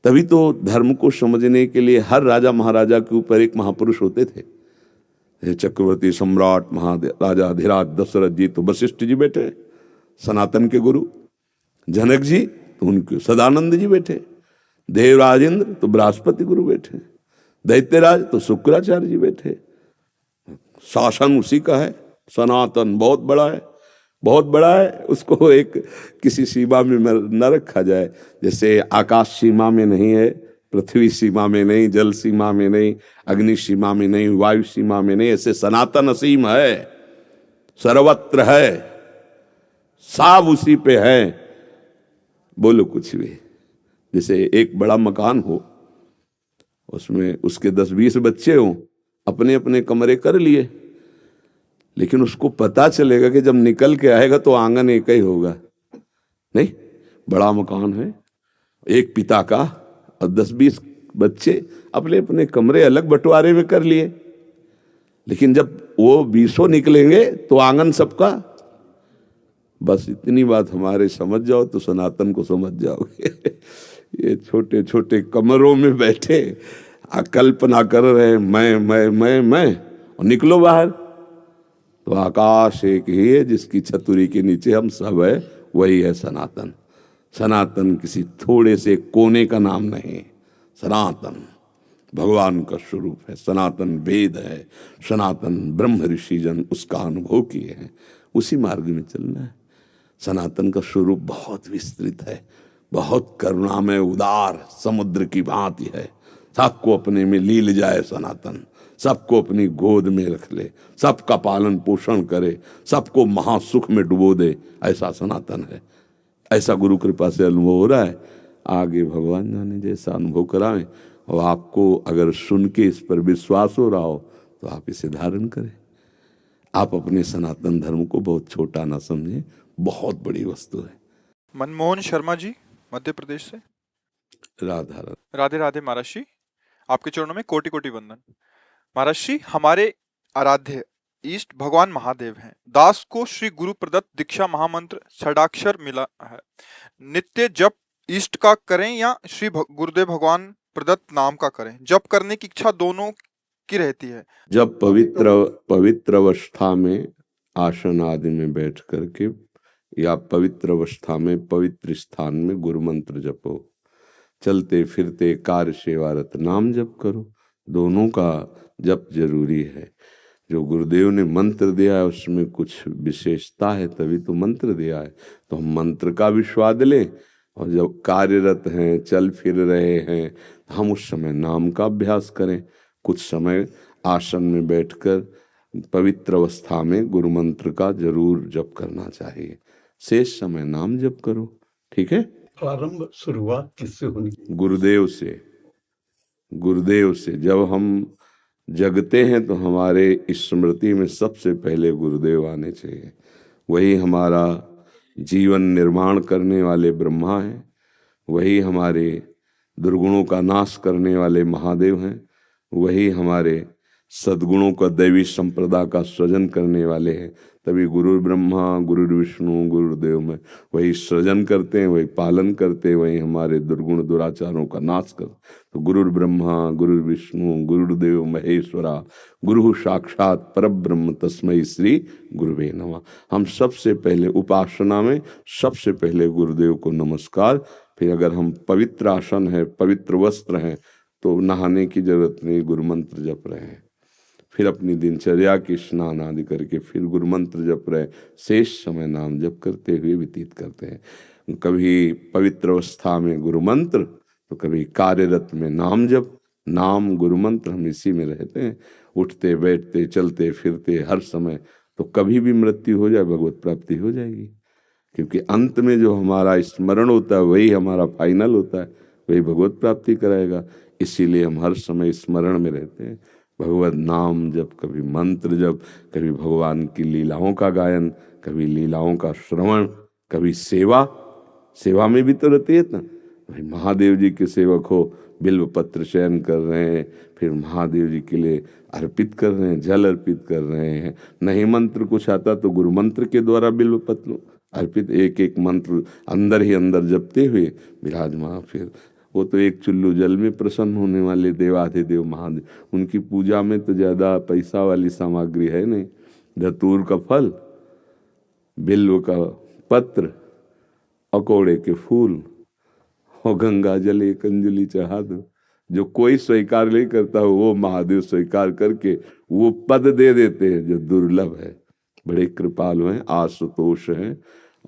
Speaker 3: तभी तो धर्म को समझने के लिए हर राजा महाराजा के ऊपर एक महापुरुष होते थे। चक्रवर्ती सम्राट महाराजा धीराज दशरथ जी तो वशिष्ठ जी बैठे, सनातन के गुरु। जनक जी तो उनके सदानंद जी बैठे, देवराजेंद्र तो बृहस्पति गुरु बैठे, दैत्यराज तो शुक्राचार्य जी बैठे। शासन उसी का है, सनातन बहुत बड़ा है, बहुत बड़ा है। उसको एक किसी सीमा में न रखा जाए। जैसे आकाश सीमा में नहीं है, पृथ्वी सीमा में नहीं, जल सीमा में नहीं, अग्नि सीमा में नहीं, वायु सीमा में नहीं, ऐसे सनातन असीम है, सर्वत्र है, सब उसी पे है। बोलो कुछ भी। जैसे एक बड़ा मकान हो, उसमें उसके 10-20 बच्चे हों, अपने अपने कमरे कर लिए, लेकिन उसको पता चलेगा कि जब निकल के आएगा तो आंगन एक ही होगा। नहीं, बड़ा मकान है, एक पिता का, और 10-20 बच्चे अपने अपने कमरे अलग बंटवारे में कर लिए, लेकिन जब वो 20 निकलेंगे तो आंगन सबका। बस इतनी बात हमारे समझ जाओ तो सनातन को समझ जाओगे। ये छोटे छोटे कमरों में बैठे कल्पना कर रहे हैं मैं, और निकलो बाहर। तो आकाश एक ही है, जिसकी छतरी के नीचे हम सब है, वही है सनातन। सनातन किसी थोड़े से कोने का नाम नहीं, सनातन भगवान का स्वरूप है, सनातन वेद है, सनातन ब्रह्म ऋषि जन उसका अनुभव किए हैं, उसी मार्ग में चलना है। सनातन का स्वरूप बहुत विस्तृत है, बहुत करुणामय उदार समुद्र की भांति है। सबको अपने में लील जाए सनातन, सबको अपनी गोद में रख ले, सबका पालन पोषण करे, सबको महासुख में डुबो दे, ऐसा सनातन है। ऐसा गुरु कृपा से अनुभव हो रहा है। आगे भगवान जाने जैसा अनुभव कराएं, और आपको अगर सुन के इस पर विश्वास हो रहा हो तो आप इसे धारण करें। आप अपने सनातन धर्म को बहुत छोटा ना समझें, बहुत बड़ी वस्तु है।
Speaker 1: मनमोहन शर्मा जी, मध्य प्रदेश से।
Speaker 3: राधा राधा।
Speaker 1: राधे राधे महाराज जी, आपके चरणों में कोटि कोटि वंदन। महाराज जी, हमारे आराध्य इष्ट भगवान महादेव हैं। दास को श्री गुरु प्रदत्त दीक्षा महामंत्र षडाक्षर मिला है। नित्य जप इष्ट का करें या श्री गुरुदेव भगवान प्रदत्त नाम का करें? जप करने की इच्छा दोनों की रहती है।
Speaker 3: जब पवित्र अवस्था में आसन आदि में बैठ करके या पवित्र अवस्था में पवित्र स्थान में गुरु मंत्र जपो, चलते फिरते कार्य सेवारत नाम जप करो, दोनों का जप जरूरी है। जो गुरुदेव ने मंत्र दिया है उसमें कुछ विशेषता है, तभी तो मंत्र दिया है, तो हम मंत्र का भी स्वाद लें, और जब कार्यरत हैं, चल फिर रहे हैं, हम उस समय नाम का अभ्यास करें। कुछ समय आसन में बैठकर पवित्र अवस्था में गुरु मंत्र का जरूर जप करना चाहिए, शेष समय नाम जप करो। ठीक है।
Speaker 2: प्रारंभ शुरुआत किससे होनी?
Speaker 3: गुरुदेव से। गुरुदेव से जब हम जगते हैं तो हमारे स्मृति में सबसे पहले गुरुदेव आने चाहिए। वही हमारा जीवन निर्माण करने वाले ब्रह्मा हैं, वही हमारे दुर्गुणों का नाश करने वाले महादेव हैं, वही हमारे सद्गुणों का दैवी संप्रदा का सृजन करने वाले हैं। तभी गुरु ब्रह्मा गुरु विष्णु गुरुदेव में वही सृजन करते हैं, वही पालन करते हैं, वही हमारे दुर्गुण दुराचारों का नाश कर। तो गुरु ब्रह्मा गुरु विष्णु गुरुदेव महेश्वरा गुरु साक्षात परब्रह्म तस्मै श्री गुरुवे नमः। हम सबसे पहले उपासना में सबसे पहले गुरुदेव को नमस्कार। फिर अगर हम पवित्र आसन है, पवित्र वस्त्र हैं, तो नहाने की जरूरत नहीं, गुरु मंत्र जप रहे हैं। फिर अपनी दिनचर्या की स्नान आदि करके फिर गुरु मंत्र जप रहे, शेष समय नाम जप करते हुए व्यतीत करते हैं। कभी पवित्र अवस्था में गुरु मंत्र, तो कभी कार्यरत में नाम जप। नाम गुरु मंत्र हम इसी में रहते हैं, उठते बैठते चलते फिरते हर समय। तो कभी भी मृत्यु हो जाए भगवत प्राप्ति हो जाएगी, क्योंकि अंत में जो हमारा स्मरण होता है वही हमारा फाइनल होता है, वही भगवत प्राप्ति कराएगा। इसीलिए हम हर समय स्मरण में रहते हैं। भगवत नाम जब, कभी मंत्र जब, कभी भगवान की लीलाओं का गायन, कभी लीलाओं का श्रवण, कभी सेवा। सेवा में भी तो रहती है ना। भाई महादेव जी के सेवक हो, बिल्व पत्र चयन कर रहे हैं, फिर महादेव जी के लिए अर्पित कर रहे हैं, जल अर्पित कर रहे हैं। नहीं मंत्र कुछ आता तो गुरु मंत्र के द्वारा बिल्व पत्र अर्पित, एक एक मंत्र अंदर ही अंदर जपते हुए विराजमान। फिर वो तो एक चुल्लू जल में प्रसन्न होने वाले देवाधिदेव महादेव, उनकी पूजा में तो ज्यादा पैसा वाली सामग्री है नहीं। धतूर का फल, बिल्व का पत्र, अकोड़े के फूल और गंगा जल एक अंजलि चढ़ा दो। जो कोई स्वीकार नहीं करता हो वो महादेव स्वीकार करके वो पद दे देते हैं जो दुर्लभ है। बड़े कृपालु हैं, आशुतोष हैं,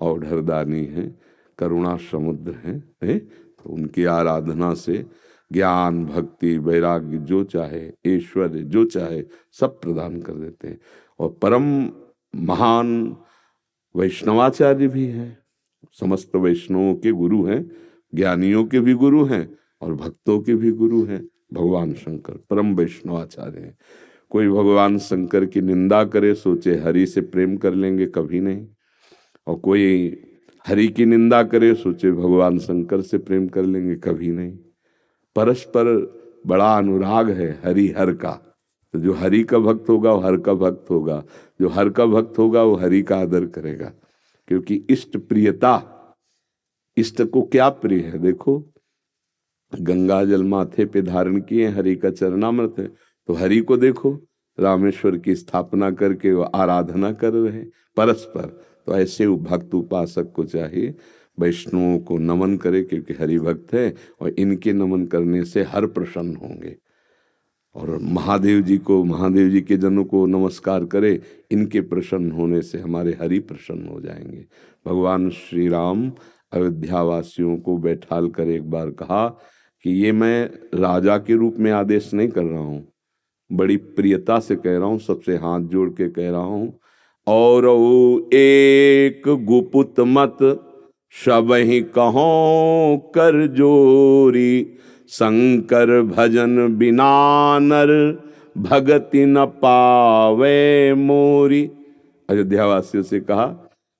Speaker 3: औढ़रदानी हैं, करुणा समुद्र हैं। तो उनकी आराधना से ज्ञान भक्ति वैराग्य जो चाहे, ऐश्वर्य जो चाहे, सब प्रदान कर देते हैं। और परम महान वैष्णवाचार्य भी हैं, समस्त वैष्णवों के गुरु हैं, ज्ञानियों के भी गुरु हैं और भक्तों के भी गुरु हैं। भगवान शंकर परम वैष्णवाचार्य हैं। कोई भगवान शंकर की निंदा करे सोचे हरि से प्रेम कर लेंगे, कभी नहीं। और कोई हरि की निंदा करे सोचे भगवान शंकर से प्रेम कर लेंगे, कभी नहीं। परस्पर बड़ा अनुराग है हरि हर का। तो जो हरि का भक्त होगा वो हर का भक्त होगा, जो हर का भक्त होगा वो हरि का आदर करेगा। क्योंकि इष्ट प्रियता, इष्ट को क्या प्रिय है? देखो, गंगा जल माथे पे धारण किए, हरि का चरणामृत है, तो हरि को देखो। रामेश्वर की स्थापना करके वो आराधना कर रहे हैं परस्पर। तो ऐसे भक्त उपासक को चाहिए वैष्णवों को नमन करे, क्योंकि हरि भक्त है और इनके नमन करने से हर प्रसन्न होंगे। और महादेव जी को, महादेव जी के जनों को नमस्कार करे, इनके प्रसन्न होने से हमारे हरि प्रसन्न हो जाएंगे। भगवान श्री राम अयोध्या वासियों को बैठाल कर एक बार कहा कि ये मैं राजा के रूप में आदेश नहीं कर रहा हूँ, बड़ी प्रियता से कह रहा हूँ, सबसे हाथ जोड़ के कह रहा हूँ। और एक गुपुत मत सबहि कहो कर जोरी, शंकर भजन बिना नर भगति न पावे मोरी। अयोध्या वासियों से कहा,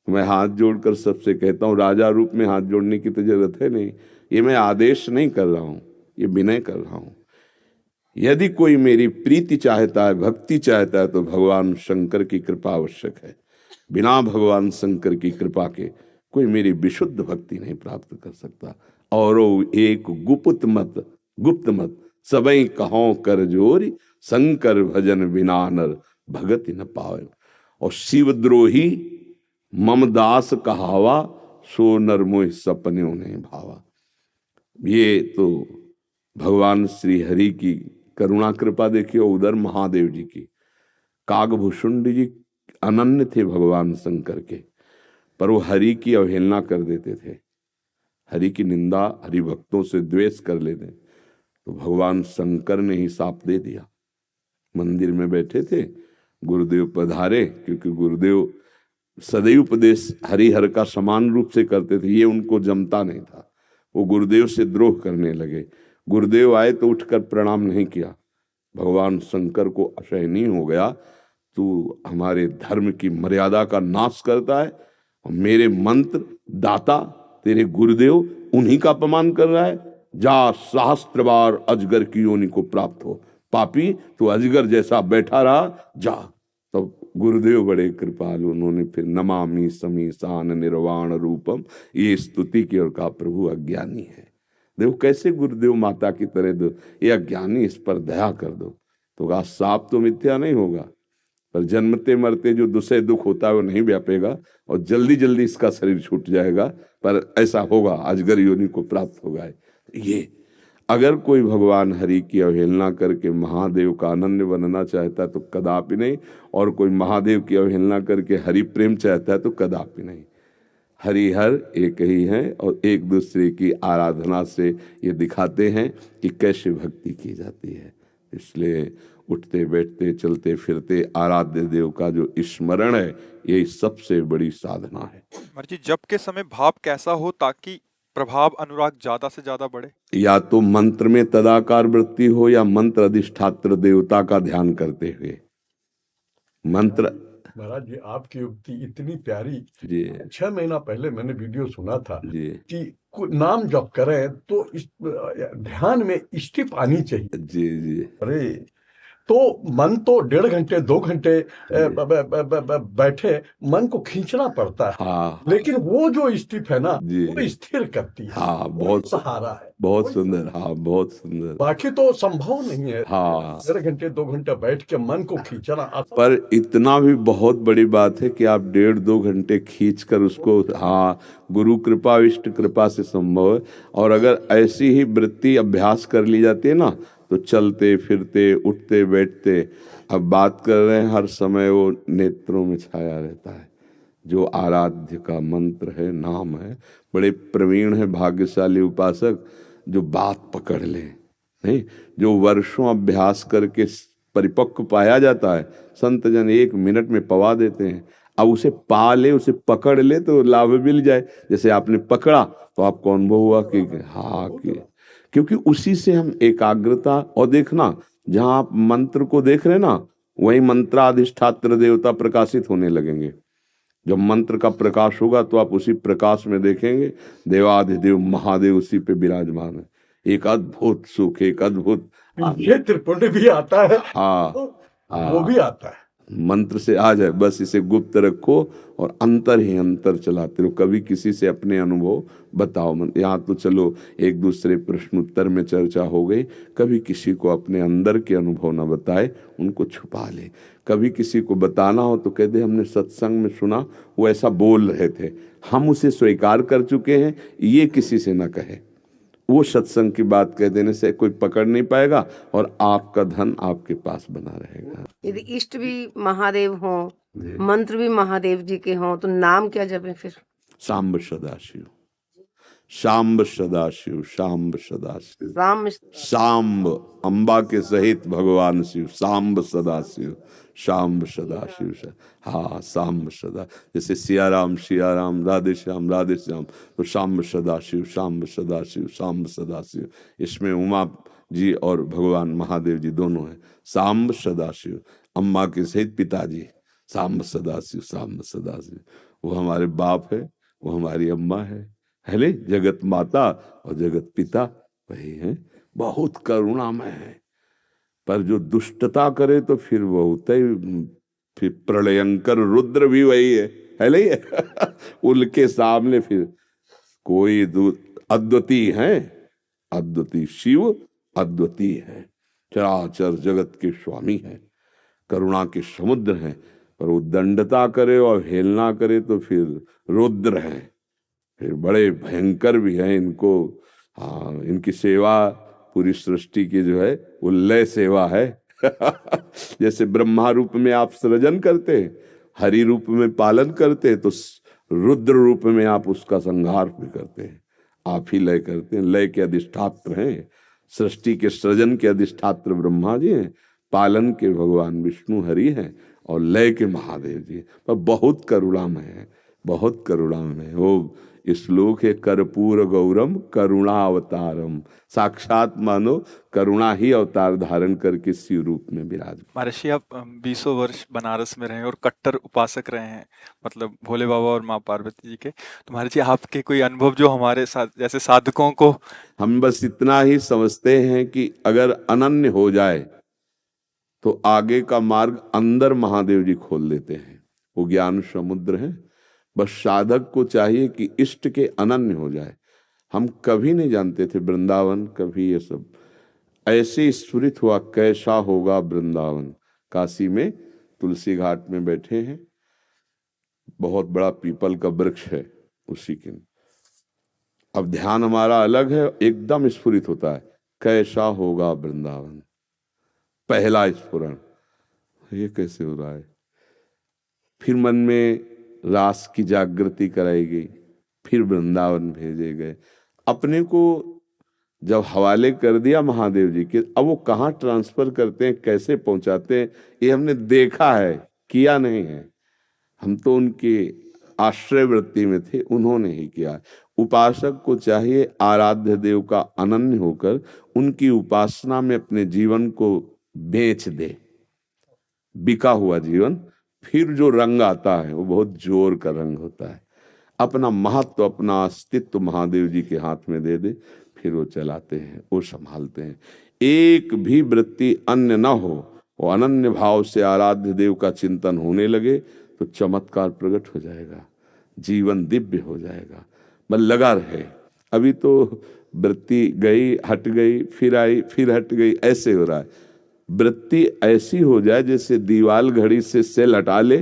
Speaker 3: मैं हाथ जोड़कर सबसे कहता हूँ, राजा रूप में हाथ जोड़ने की तो जरूरत है नहीं, ये मैं आदेश नहीं कर रहा हूँ, ये विनय कर रहा हूँ। यदि कोई मेरी प्रीति चाहता है, भक्ति चाहता है, तो भगवान शंकर की कृपा आवश्यक है। बिना भगवान शंकर की कृपा के कोई मेरी विशुद्ध भक्ति नहीं प्राप्त कर सकता। और एक गुप्त मत सबई कहो कर जोरी, शंकर भजन बिना नर भगति न पावे। और शिवद्रोही मम दास कहावा, सो नर मोह सपने नहीं भावा। ये तो भगवान श्री हरि की करुणा कृपा देखिए। उधर महादेव जी की, कागभूषुंड जी अनन्य थे भगवान शंकर के, पर वो हरि की अवहेलना कर देते थे, हरि की निंदा, हरि भक्तों से द्वेष कर लेते। तो भगवान शंकर ने ही साप दे दिया। मंदिर में बैठे थे, गुरुदेव पधारे, क्योंकि गुरुदेव सदैव उपदेश हरिहर का समान रूप से करते थे, ये उनको जमता नहीं था। वो गुरुदेव से द्रोह करने लगे। गुरुदेव आए तो उठकर प्रणाम नहीं किया। भगवान शंकर को असहनीय हो गया, तू हमारे धर्म की मर्यादा का नाश करता है और मेरे मंत्र दाता तेरे गुरुदेव उन्हीं का अपमान कर रहा है। जा, सहस्त्र बार अजगर की योनि को प्राप्त हो, पापी तू अजगर जैसा बैठा रहा, जा। तब गुरुदेव बड़े कृपालु, उन्होंने फिर नमामि समीसान निर्वाण रूपम ये स्तुति की और कहा, प्रभु अज्ञानी है। देखो कैसे गुरुदेव माता की तरह दो, ये अज्ञानी, इस पर दया कर दो। तो कहा, साप तो मिथ्या नहीं होगा, पर जन्मते मरते जो दुसह दुख होता है वो नहीं व्यापेगा और जल्दी जल्दी इसका शरीर छूट जाएगा, पर ऐसा होगा, अजगर योनि को प्राप्त होगा। ये अगर कोई भगवान हरि की अवहेलना करके महादेव का अनन्य बनना चाहता है तो कदापि नहीं, और कोई महादेव की अवहेलना करके हरि प्रेम चाहता है तो कदापि नहीं। हरिहर एक ही हैं और एक दूसरे की आराधना से ये दिखाते हैं कि कैसे भक्ति की जाती है। इसलिए उठते बैठते चलते फिरते आराध्य देव का जो स्मरण है, यही सबसे बड़ी साधना है।
Speaker 1: महाराज जी, जप के समय भाव कैसा हो ताकि प्रभाव अनुराग ज्यादा से ज्यादा बढ़े?
Speaker 3: या तो मंत्र में तदाकार वृत्ति हो या मंत्र अधिष्ठात्र देवता का ध्यान करते हुए मंत्र।
Speaker 2: महाराज जी, आपकी युक्ति इतनी प्यारी
Speaker 3: जी
Speaker 2: 6 महीना पहले मैंने वीडियो सुना था
Speaker 3: जी
Speaker 2: कि नाम जप करें तो इस ध्यान में स्टिप आनी चाहिए।
Speaker 3: जी जी।
Speaker 2: अरे तो मन तो 1.5 घंटे 2 घंटे बैठे मन को खींचना पड़ता है,
Speaker 3: हाँ
Speaker 2: लेकिन वो जो स्टिप है ना
Speaker 3: जी।
Speaker 2: वो स्थिर करती है।
Speaker 3: हाँ,
Speaker 2: वो
Speaker 3: बहुत
Speaker 2: सहारा है,
Speaker 3: बहुत सुंदर। हाँ बहुत सुंदर।
Speaker 2: बाकी तो संभव नहीं है।
Speaker 3: हाँ
Speaker 2: 1.5 घंटे 2 घंटे बैठ के मन को खींचना।
Speaker 3: पर इतना भी बहुत बड़ी बात है कि आप 1.5-2 घंटे खींच कर उसको, हाँ गुरु कृपा इष्ट कृपा से संभव है। और अगर ऐसी ही वृत्ति अभ्यास कर ली जाती है ना, तो चलते फिरते उठते बैठते, अब बात कर रहे हैं, हर समय वो नेत्रों में छाया रहता है। जो आराध्य का मंत्र है, नाम है, बड़े प्रवीण है भाग्यशाली उपासक जो बात पकड़ ले, नहीं जो वर्षों अभ्यास करके परिपक्व पाया जाता है। संत जन 1 मिनट में पवा देते हैं। अब उसे पा ले, उसे पकड़ ले तो लाभ मिल जाए। जैसे आपने पकड़ा तो आपको अनुभव हुआ कि हाँ, क्योंकि उसी से हम एकाग्रता, और देखना जहां आप मंत्र को देख रहे हैं ना, वही मंत्राधिष्ठात्र देवता प्रकाशित होने लगेंगे। जब मंत्र का प्रकाश होगा तो आप उसी प्रकाश में देखेंगे देवाधिदेव महादेव उसी पे विराजमान है। एक अद्भुत सुख, एक अद्भुत
Speaker 2: ये त्रिपुंड भी आता है।
Speaker 3: हाँ
Speaker 2: वो भी आता है।
Speaker 3: मंत्र से आ जाए, बस इसे गुप्त रखो और अंतर ही अंतर चलाते रहो। कभी किसी से अपने अनुभव बताओ मत। यहाँ तो चलो एक दूसरे प्रश्न उत्तर में चर्चा हो गई, कभी किसी को अपने अंदर के अनुभव न बताए, उनको छुपा ले। कभी किसी को बताना हो तो कह दे हमने सत्संग में सुना, वो ऐसा बोल रहे थे, हम उसे स्वीकार कर चुके हैं, ये किसी से न कहे। वो सत्संग की बात कह देने से कोई पकड़ नहीं पाएगा और आपका धन आपके पास बना रहेगा।
Speaker 5: यदि इष्ट भी महादेव हों, मंत्र भी महादेव जी के हों, तो नाम क्या जपें फिर?
Speaker 3: शाम्ब सदाशिव, शाम्ब सदाशिव, शाम्ब सदाशिव,
Speaker 5: राम
Speaker 3: शाम्ब अंबा के सहित भगवान शिव, शाम्ब सदाशिव, शाम्ब सदाशिव। हाँ, शाम्ब सदा, जैसे सिया राम, राधे श्याम, तो शाम्ब सदाशिव, शाम्ब सदाशिव, शाम्ब सदाशिव। इसमें उमा जी और भगवान महादेव जी दोनों हैं। शाम्ब सदाशिव, अम्मा के सहित पिताजी, शाम्ब सदाशिव, शाम्ब सदाशिव। वो हमारे बाप है, वो हमारी अम्मा है ले, जगत माता और जगत पिता वही है। बहुत करुणामय है, पर जो दुष्टता करे तो फिर बहुत ही, फिर प्रलयंकर रुद्र भी वही है ले। उनके सामने फिर कोई अद्वितीय है, अद्वितीय शिव अद्वितीय है, चराचर जगत के स्वामी है, करुणा के समुद्र हैं। पर वो दंडता करे और हेलना करे तो फिर रुद्र है, फिर बड़े भयंकर भी हैं। इनको हाँ, इनकी सेवा पूरी सृष्टि की जो है वो लय सेवा है। जैसे ब्रह्मा रूप में आप सृजन करते, हरि रूप में पालन करते, तो रुद्र रूप में आप उसका संहार भी करते हैं। आप ही लय करते हैं, लय के अधिष्ठात्र हैं। सृष्टि के सृजन के अधिष्ठात्र ब्रह्मा जी हैं, पालन के भगवान विष्णु हरि हैं और लय के महादेव जी। पर बहुत करुणामय है, बहुत करुणामय है। वो श्लोक है, कर्पूर गौरम करुणा अवतारम, साक्षात मानो करुणा ही अवतार धारण करके शिव रूप में विराज।
Speaker 1: महर्षि आप 20 वर्ष बनारस में रहे और कट्टर उपासक रहे हैं, मतलब भोले बाबा और माँ पार्वती जी के। तो महर्षि आपके कोई अनुभव जो हमारे साथ जैसे साधकों को,
Speaker 3: हम बस इतना ही समझते हैं कि अगर अनन्य हो जाए तो आगे का मार्ग अंदर महादेव जी खोल देते हैं। वो ज्ञान समुद्र है, बस साधक को चाहिए कि इष्ट के अनन्य हो जाए। हम कभी नहीं जानते थे वृंदावन, कभी ये सब ऐसे स्फुरित हुआ कैसा होगा वृंदावन। काशी में तुलसी घाट में बैठे हैं, बहुत बड़ा पीपल का वृक्ष है उसी के, अब ध्यान हमारा अलग है, एकदम स्फुरित होता है कैसा होगा वृंदावन। पहला स्फुरण, ये कैसे हो रहा है। फिर मन में रास की जागृति कराई गई, फिर वृंदावन भेजे गए। अपने को जब हवाले कर दिया महादेव जी के, अब वो कहाँ ट्रांसफर करते हैं, कैसे पहुंचाते हैं, ये हमने देखा है, किया नहीं है। हम तो उनके आश्रय वृत्ति में थे, उन्होंने ही किया। उपासक को चाहिए आराध्य देव का अनन्य होकर उनकी उपासना में अपने जीवन को बेच दे। बिका हुआ जीवन, फिर जो रंग आता है वो बहुत जोर का रंग होता है। अपना महत्व, अपना अस्तित्व महादेव जी के हाथ में दे दे, फिर वो चलाते हैं, वो संभालते हैं। एक भी वृत्ति अन्य न हो, वो अनन्य भाव से आराध्य देव का चिंतन होने लगे तो चमत्कार प्रकट हो जाएगा, जीवन दिव्य हो जाएगा। बस लगा रहे। अभी तो वृत्ति गई, हट गई, फिर आई, फिर हट गई, ऐसे हो रहा है। वृत्ति ऐसी हो जाए जैसे दीवाल घड़ी से सेल हटा ले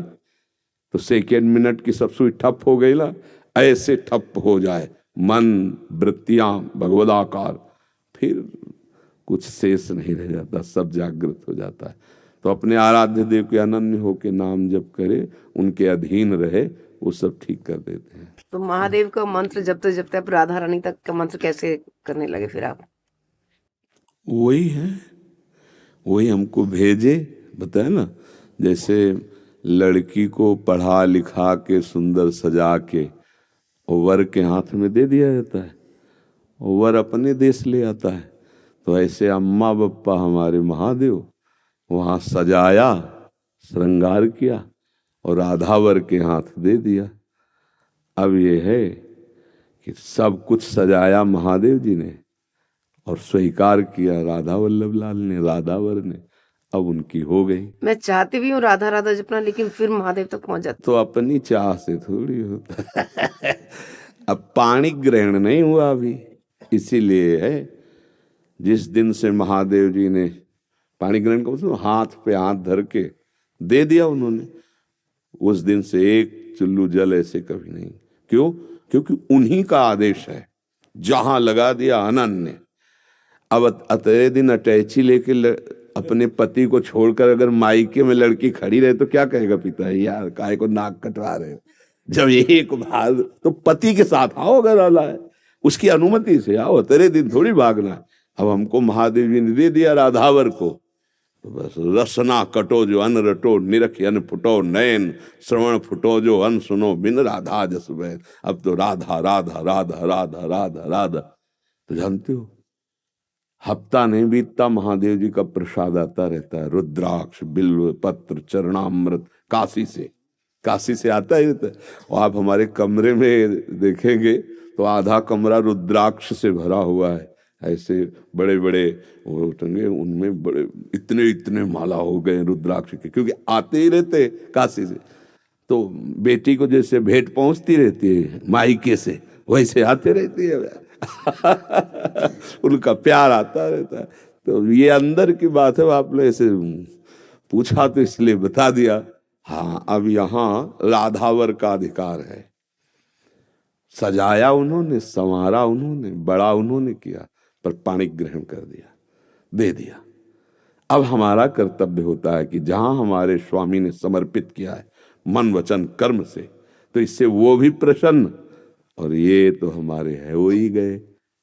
Speaker 3: तो सेकेंड मिनट की सब सुई ठप हो गई ला, ऐसे ठप हो जाए मन, वृत्तियां भगवदाकार, फिर कुछ शेष नहीं रह जाता, सब जागृत हो जाता है। तो अपने आराध्य देव के अनन्य होके नाम जप करे, उनके अधीन रहे, वो सब ठीक कर देते हैं।
Speaker 5: तो महादेव का मंत्र जपते जपते आप राधा रानी तक का मंत्र कैसे करने लगे फिर आप?
Speaker 3: वही है, वही हमको भेजे, बताए ना। जैसे लड़की को पढ़ा लिखा के सुंदर सजा के वर के हाथ में दे दिया जाता है, वर अपने देश ले आता है। तो ऐसे अम्मा बप्पा हमारे महादेव वहाँ सजाया, श्रृंगार किया और राधावर के हाथ दे दिया। अब ये है कि सब कुछ सजाया महादेव जी ने और स्वीकार किया राधा वल्लभ लाल ने, राधावर ने। अब उनकी हो गई।
Speaker 5: मैं चाहती भी हूँ राधा राधा जपना, लेकिन फिर महादेव तक पहुंच जाती
Speaker 3: तो अपनी चाह से थोड़ी होता है। अब पाणी ग्रहण नहीं हुआ अभी, इसीलिए है जिस दिन से महादेव जी ने पाणी ग्रहण को हाथ पे हाथ धर के दे दिया उन्होंने, उस दिन से एक चुल्लू जल ऐसे कभी नहीं। क्यों? क्योंकि उन्हीं का आदेश है, जहां लगा दिया अनन्य। अब अतरे दिन अटैची लेके अपने पति को छोड़कर अगर मायके में लड़की खड़ी रहे तो क्या कहेगा पिता, यार काहे को नाक कटवा रहे हो? जब एक भाग तो पति के साथ आओ, अगर आला है उसकी अनुमति से आओ, तेरे दिन थोड़ी भागना है। अब हमको महादेव जी ने दे दिया राधावर को, तो बस रसना कटो जो अन रटो, निरख अन फुटो नयन, श्रवण फुटो जो अन सुनो, बिन राधा जस बैन। अब तो राधा राधा राधा राधा राधा राधा। तो जानते हो हफ्ता नहीं बीतता महादेव जी का प्रसाद आता रहता है, रुद्राक्ष बिल्व पत्र चरणामृत काशी से आता ही रहता है। और आप हमारे कमरे में देखेंगे तो आधा कमरा रुद्राक्ष से भरा हुआ है, ऐसे बड़े बड़े वो टंगे, उनमें बड़े इतने इतने माला हो गए रुद्राक्ष के, क्योंकि आते ही रहते काशी से। तो बेटी को जैसे भेंट पहुंचती रहती है मायके से, वैसे आते रहती है। उनका प्यार आता रहता है। तो ये अंदर की बात है, आपने ऐसे पूछा तो इसलिए बता दिया। हाँ, अब यहाँ राधावर का अधिकार है। सजाया उन्होंने, संवारा उन्होंने, बड़ा उन्होंने किया, पर पाणी ग्रहण कर दिया, दे दिया। अब हमारा कर्तव्य होता है कि जहां हमारे स्वामी ने समर्पित किया है मन वचन कर्म से, तो इससे वो भी प्रसन्न, और ये तो हमारे है वो ही गए।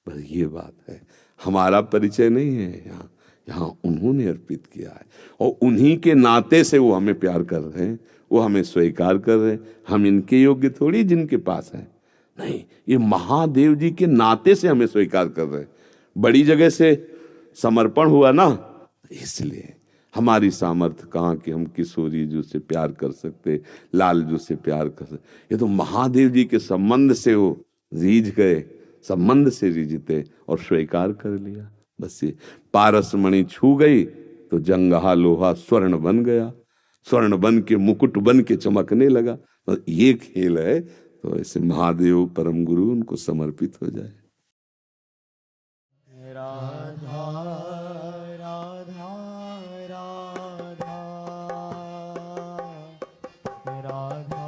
Speaker 3: बस ये बात है, हमारा परिचय नहीं है यहाँ, यहाँ उन्होंने अर्पित किया है, और उन्हीं के नाते से वो हमें प्यार कर रहे हैं, वो हमें स्वीकार कर रहे हैं। हम इनके योग्य थोड़ी जिनके पास है, नहीं, ये महादेव जी के नाते से हमें स्वीकार कर रहे हैं। बड़ी जगह से समर्पण हुआ ना, इसलिए हमारी सामर्थ्य कहाँ कि हम किशोरी जी से प्यार कर सकते, लाल जी से प्यार कर सकते। ये तो महादेव जी के संबंध से वो रीझ गए, संबंध से रीझते और स्वीकार कर लिया। बस ये पारस मणि छू गई तो जंगहा लोहा स्वर्ण बन गया, स्वर्ण बन के मुकुट बन के चमकने लगा। तो ये खेल है। तो ऐसे महादेव परम गुरु उनको समर्पित हो जाए।
Speaker 6: राधा राधा राधा राधा राधा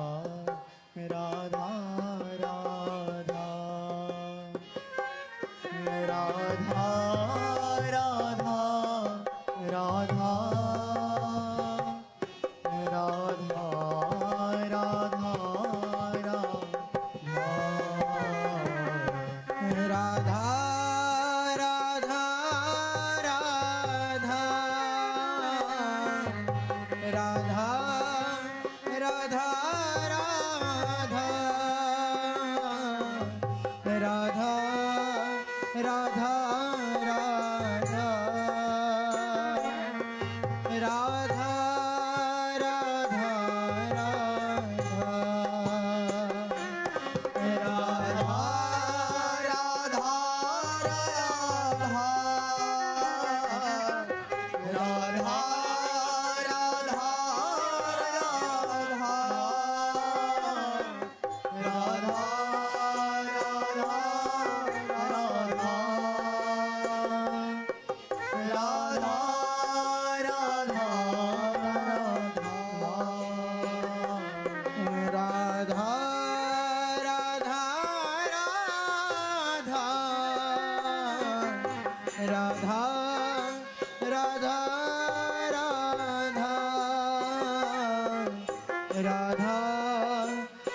Speaker 6: राधा राधा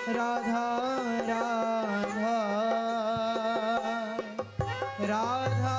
Speaker 6: राधा राधा राधा